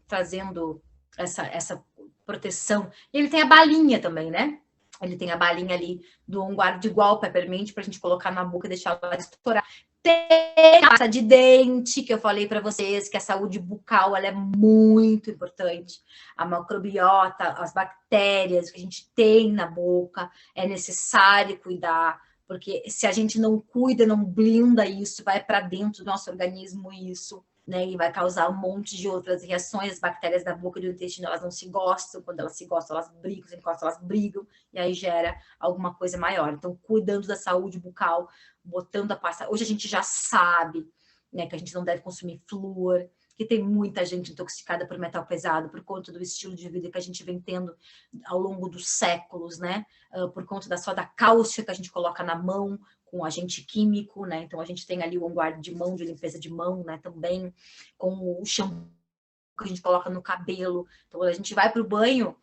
Speaker 1: trazendo essa proteção. E ele tem a balinha também, né? Ele tem a balinha ali do On Guard igual peppermint para a gente colocar na boca e deixar ela estourar. Tem a pasta de dente, que eu falei para vocês, que a saúde bucal ela é muito importante. A microbiota, as bactérias que a gente tem na boca, é necessário cuidar, porque se a gente não cuida, não blinda isso, vai para dentro do nosso organismo isso, né, e vai causar um monte de outras reações. As bactérias da boca e do intestino, elas não se gostam, quando elas se gostam, elas brigam, se encostam, elas brigam, e aí gera alguma coisa maior. Então, cuidando da saúde bucal, botando a pasta. Hoje a gente já sabe, né, que a gente não deve consumir flúor, que tem muita gente intoxicada por metal pesado, por conta do estilo de vida que a gente vem tendo ao longo dos séculos, né, por conta da soda cáustica que a gente coloca na mão, com agente químico, né? Então a gente tem ali o On Guard de mão, de limpeza de mão, né? Também com o shampoo que a gente coloca no cabelo. Então a gente vai para o banho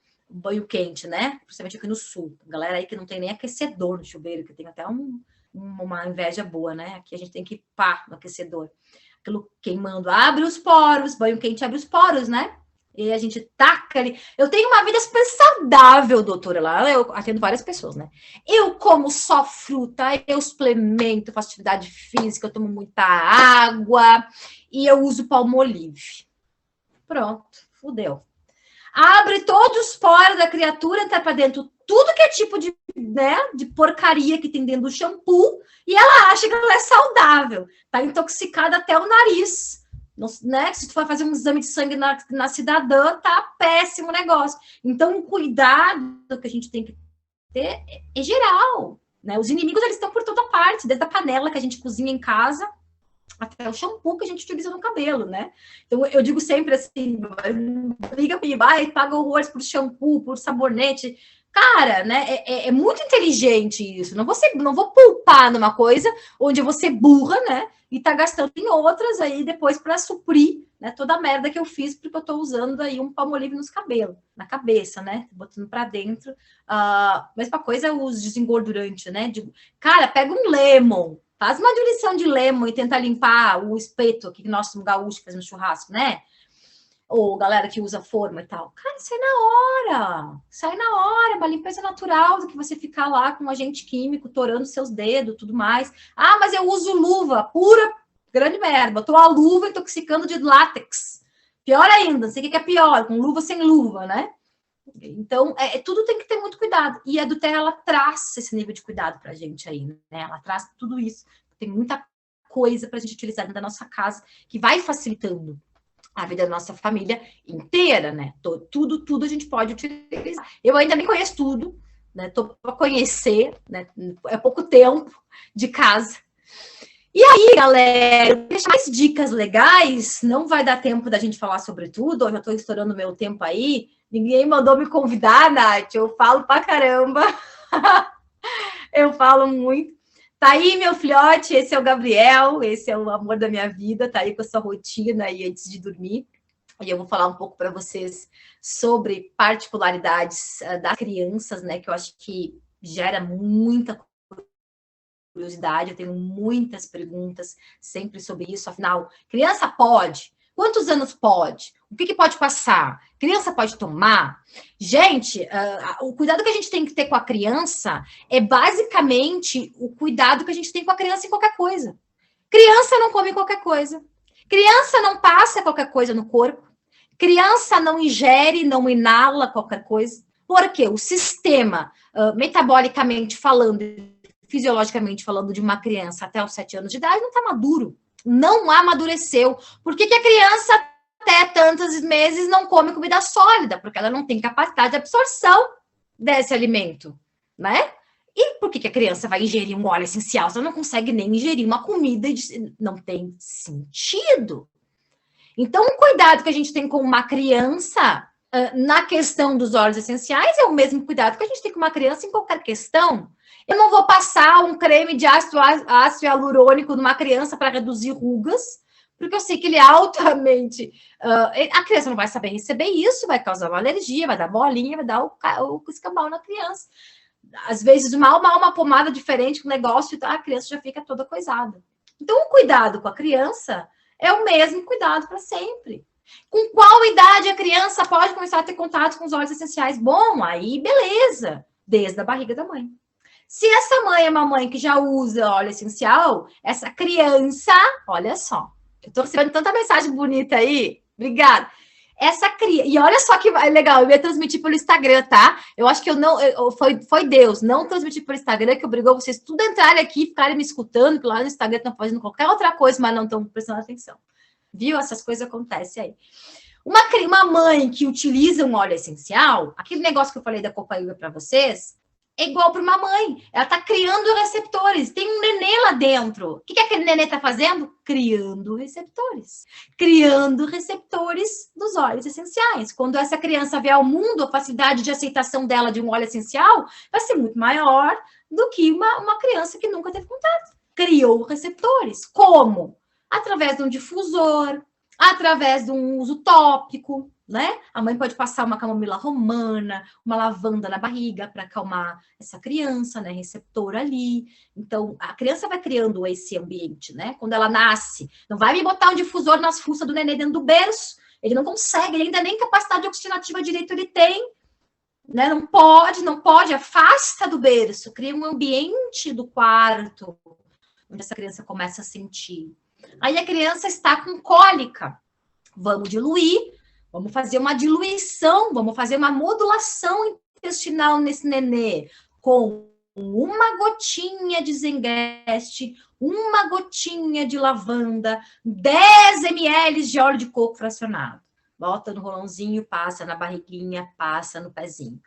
Speaker 1: quente, né? Principalmente aqui no sul. Galera aí que não tem nem aquecedor no chuveiro, que tem até uma inveja boa, né? Aqui a gente tem que pá no aquecedor. Aquilo queimando, abre os poros, banho quente abre os poros, né? E a gente taca ali. Eu tenho uma vida super saudável, doutora, lá. Eu atendo várias pessoas, né? Eu como só fruta, eu suplemento, faço atividade física, eu tomo muita água e eu uso palmolive. Pronto, fudeu. Abre todos os poros da criatura, entra para dentro tudo que é tipo de, né, de porcaria que tem dentro do shampoo e ela acha que ela é saudável. Tá intoxicada até o nariz. Né? Se tu for fazer um exame de sangue na cidadã, tá péssimo negócio. Então, o cuidado que a gente tem que ter é geral, né? Os inimigos, eles estão por toda parte, desde a panela que a gente cozinha em casa até o shampoo que a gente utiliza no cabelo, né? Então, eu digo sempre assim, liga comigo, paga horrores por shampoo, por sabonete. Cara, né? É muito inteligente isso. Não vou poupar numa coisa onde eu vou ser burra, né? E tá gastando em outras aí depois para suprir, né, toda a merda que eu fiz, porque eu tô usando aí um palmolive nos cabelos, na cabeça, né? Botando para dentro. Mesma coisa os desengordurantes, né? Cara, pega um lemon, faz uma diluição de lemon e tenta limpar o espeto aqui que nós somos gaúchos fazendo churrasco, né? Ou galera que usa forma e tal. Cara, sai na hora, uma limpeza natural do que você ficar lá com um agente químico torando seus dedos, tudo mais. Ah, mas eu uso luva, pura grande merda. Botou a luva intoxicando de látex. Pior ainda, não sei o que é pior, com luva sem luva, né? Então, tudo tem que ter muito cuidado. E a Doterra, ela traz esse nível de cuidado pra gente aí, né? Ela traz tudo isso. Tem muita coisa pra gente utilizar dentro da nossa casa que vai facilitando a vida da nossa família inteira, né? Tudo a gente pode utilizar. Eu ainda nem conheço tudo, né? Tô para conhecer, né? É pouco tempo de casa. E aí, galera, deixar mais dicas legais. Não vai dar tempo da gente falar sobre tudo. Eu já estou estourando meu tempo aí. Ninguém mandou me convidar, Nath. Eu falo pra caramba. Eu falo muito. Tá aí, meu filhote, esse é o Gabriel, esse é o amor da minha vida, tá aí com a sua rotina aí antes de dormir. E eu vou falar um pouco para vocês sobre particularidades das crianças, né, que eu acho que gera muita curiosidade, eu tenho muitas perguntas sempre sobre isso, afinal, criança pode? Quantos anos pode? O que pode passar? Criança pode tomar? Gente, o cuidado que a gente tem que ter com a criança é basicamente o cuidado que a gente tem com a criança em qualquer coisa. Criança não come qualquer coisa. Criança não passa qualquer coisa no corpo. Criança não ingere, não inala qualquer coisa. Porque o sistema, metabolicamente falando, fisiologicamente falando, de uma criança até os 7 anos de idade, não está maduro. Não amadureceu. Por que a criança, até tantos meses, não come comida sólida? Porque ela não tem capacidade de absorção desse alimento, né? E por que a criança vai ingerir um óleo essencial? Você não consegue nem ingerir uma comida, não tem sentido. Então, o cuidado que a gente tem com uma criança na questão dos óleos essenciais é o mesmo cuidado que a gente tem com uma criança em qualquer questão. Eu não vou passar um creme de ácido hialurônico numa criança para reduzir rugas, porque eu sei que ele é altamente... a criança não vai saber receber isso, vai causar uma alergia, vai dar bolinha, vai dar o escambau na criança. Às vezes, mal uma pomada diferente com o negócio, a criança já fica toda coisada. Então, o cuidado com a criança é o mesmo cuidado para sempre. Com qual idade a criança pode começar a ter contato com os óleos essenciais? Bom, aí beleza, desde a barriga da mãe. Se essa mãe é uma mãe que já usa óleo essencial, essa criança, olha só, eu tô recebendo tanta mensagem bonita aí, obrigada. Essa criança, e olha só que legal, eu ia transmitir pelo Instagram, tá? Eu acho que foi Deus, não transmitir pelo Instagram, que obrigou vocês tudo a entrarem aqui e ficarem me escutando, que lá no Instagram estão fazendo qualquer outra coisa, mas não estão prestando atenção. Viu? Essas coisas acontecem aí. Uma mãe que utiliza um óleo essencial, aquele negócio que eu falei da cocaína para vocês, é igual para uma mãe. Ela está criando receptores. Tem um nenê lá dentro. O que aquele nenê está fazendo? Criando receptores. Criando receptores dos óleos essenciais. Quando essa criança vier ao mundo, a facilidade de aceitação dela de um óleo essencial vai ser muito maior do que uma criança que nunca teve contato. Criou receptores. Como? Através de um difusor, através de um uso tópico, né? A mãe pode passar uma camomila romana, uma lavanda na barriga para acalmar essa criança, né? Receptor ali. Então, a criança vai criando esse ambiente, né? Quando ela nasce, não vai me botar um difusor nas fuças do nenê dentro do berço. Ele não consegue, ele ainda nem capacidade oxigenativa direito ele tem, né? Não pode, afasta do berço, cria um ambiente do quarto onde essa criança começa a sentir. Aí a criança está com cólica. Vamos diluir, vamos fazer uma diluição, vamos fazer uma modulação intestinal nesse nenê com uma gotinha de Zengeste, uma gotinha de lavanda, 10 ml de óleo de coco fracionado. Bota no rolãozinho, passa na barriguinha, passa no pezinho.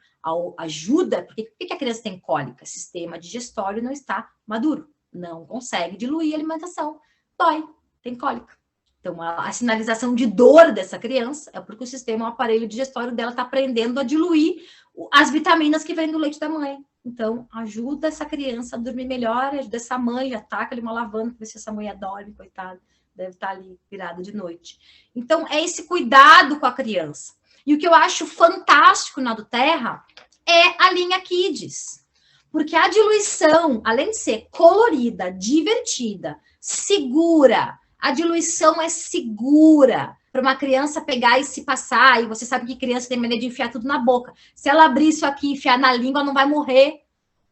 Speaker 1: Ajuda, porque por que a criança tem cólica? O sistema digestório não está maduro, não consegue diluir a alimentação. Dói, tem cólica. Então, a sinalização de dor dessa criança é porque o aparelho digestório dela está aprendendo a diluir as vitaminas que vêm do leite da mãe. Então, ajuda essa criança a dormir melhor, ajuda essa mãe, já taca ali uma lavanda para ver se essa mulher dorme, coitada, deve estar ali virada de noite. Então, é esse cuidado com a criança. E o que eu acho fantástico na do Terra é a linha Kids. Porque a diluição, além de ser colorida, divertida, segura, a diluição é segura para uma criança pegar e se passar, e você sabe que criança tem medo de enfiar tudo na boca. Se ela abrir isso aqui e enfiar na língua, não vai morrer.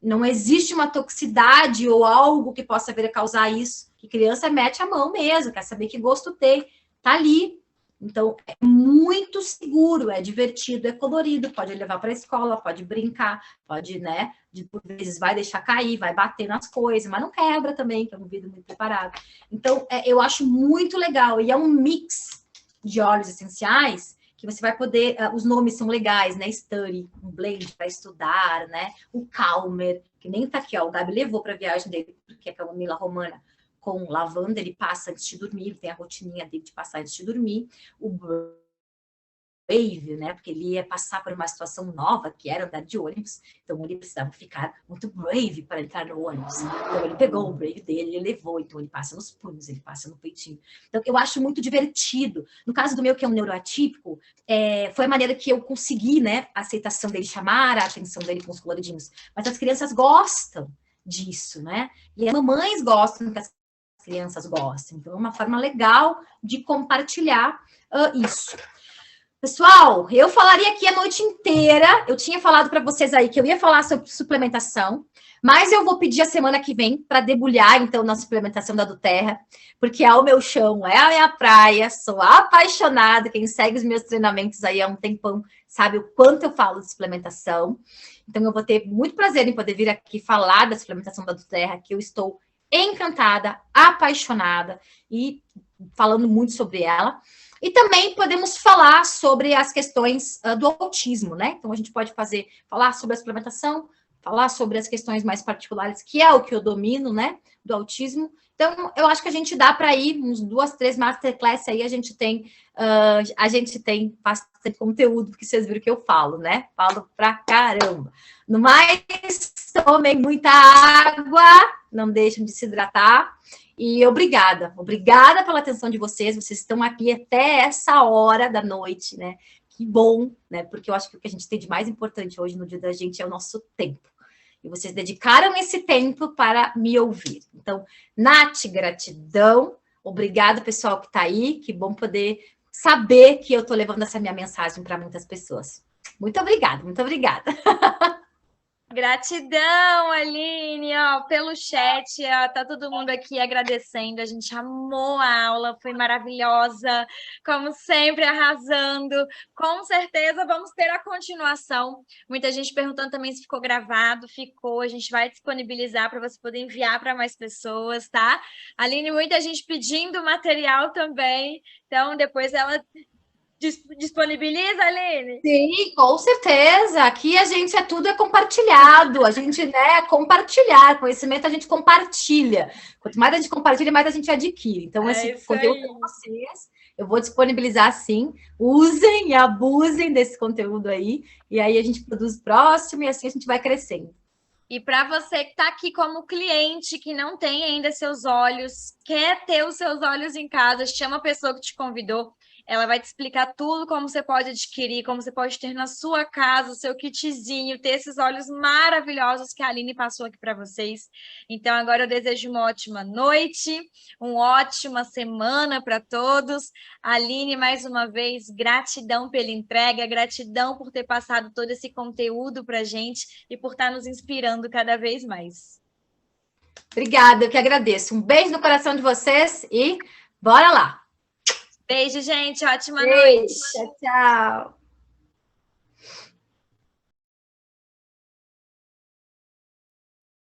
Speaker 1: Não existe uma toxicidade ou algo que possa vir a causar isso. Que criança mete a mão mesmo, quer saber que gosto tem. Tá ali. Então, é muito seguro, é divertido, é colorido, pode levar para a escola, pode brincar, pode, né, por vezes vai deixar cair, vai bater nas coisas, mas não quebra também, que é um vidro muito preparado. Então, eu acho muito legal, e é um mix de óleos essenciais que você vai poder, os nomes são legais, né, Study, um blend para estudar, né, o Calmer, que nem tá aqui, ó, o Gabi levou para a viagem dele, porque é a camomila romana, com lavanda, ele passa antes de dormir, ele tem a rotininha dele de passar antes de dormir, o Brave, né, porque ele ia passar por uma situação nova, que era andar de ônibus, então ele precisava ficar muito brave para entrar no ônibus, então ele pegou o Brave dele, ele levou, então ele passa nos punhos, ele passa no peitinho, então eu acho muito divertido. No caso do meu, que é um neuroatípico, foi a maneira que eu consegui, né, a aceitação dele, chamar a atenção dele com os coloridinhos, mas as crianças gostam disso, né, e as mamães gostam que as crianças gostam. Então, é uma forma legal de compartilhar isso. Pessoal, eu falaria aqui a noite inteira. Eu tinha falado para vocês aí que eu ia falar sobre suplementação, mas eu vou pedir a semana que vem para debulhar, então, na suplementação da do Terra, porque é o meu chão, é a minha praia, sou apaixonada. Quem segue os meus treinamentos aí há um tempão sabe o quanto eu falo de suplementação. Então, eu vou ter muito prazer em poder vir aqui falar da suplementação da Nutri-Terra, que eu estou encantada, apaixonada e falando muito sobre ela. E também podemos falar sobre as questões do autismo, né? Então, a gente pode falar sobre a suplementação, falar sobre as questões mais particulares, que é o que eu domino, né? Do autismo. Então, eu acho que a gente dá para ir uns 2, 3 masterclass aí, a gente tem bastante conteúdo, porque vocês viram que eu falo, né? Falo pra caramba. No mais, tomem muita água, não deixem de se hidratar. E obrigada pela atenção de vocês. Vocês estão aqui até essa hora da noite, né? Que bom, né? Porque eu acho que o que a gente tem de mais importante hoje no dia da gente é o nosso tempo. E vocês dedicaram esse tempo para me ouvir. Então, Nath, gratidão. Obrigado, pessoal que está aí. Que bom poder saber que eu estou levando essa minha mensagem para muitas pessoas. Muito obrigada, muito obrigada.
Speaker 2: Gratidão, Aline, ó, pelo chat, ó, tá todo mundo aqui agradecendo, a gente amou a aula, foi maravilhosa, como sempre, arrasando, com certeza vamos ter a continuação, muita gente perguntando também se ficou gravado, ficou, a gente vai disponibilizar para você poder enviar para mais pessoas, tá? Aline, muita gente pedindo material também, então depois ela disponibiliza, Aline?
Speaker 1: Sim, com certeza. Aqui a gente tudo é compartilhado. A gente, né, compartilhar. Conhecimento a gente compartilha. Quanto mais a gente compartilha, mais a gente adquire. Então, esse conteúdo é para vocês. Eu vou disponibilizar sim. Usem e abusem desse conteúdo aí. E aí a gente produz próximo e assim a gente vai crescendo.
Speaker 2: E para você que está aqui como cliente, que não tem ainda seus olhos, quer ter os seus olhos em casa, chama a pessoa que te convidou. Ela vai te explicar tudo como você pode adquirir, como você pode ter na sua casa o seu kitzinho, ter esses olhos maravilhosos que a Aline passou aqui para vocês. Então, agora eu desejo uma ótima noite, uma ótima semana para todos. Aline, mais uma vez, gratidão pela entrega, gratidão por ter passado todo esse conteúdo para a gente e por estar nos inspirando cada vez mais.
Speaker 1: Obrigada, eu que agradeço. Um beijo no coração de vocês e bora lá!
Speaker 2: Beijo, gente. Ótima noite.
Speaker 1: Tchau, tchau.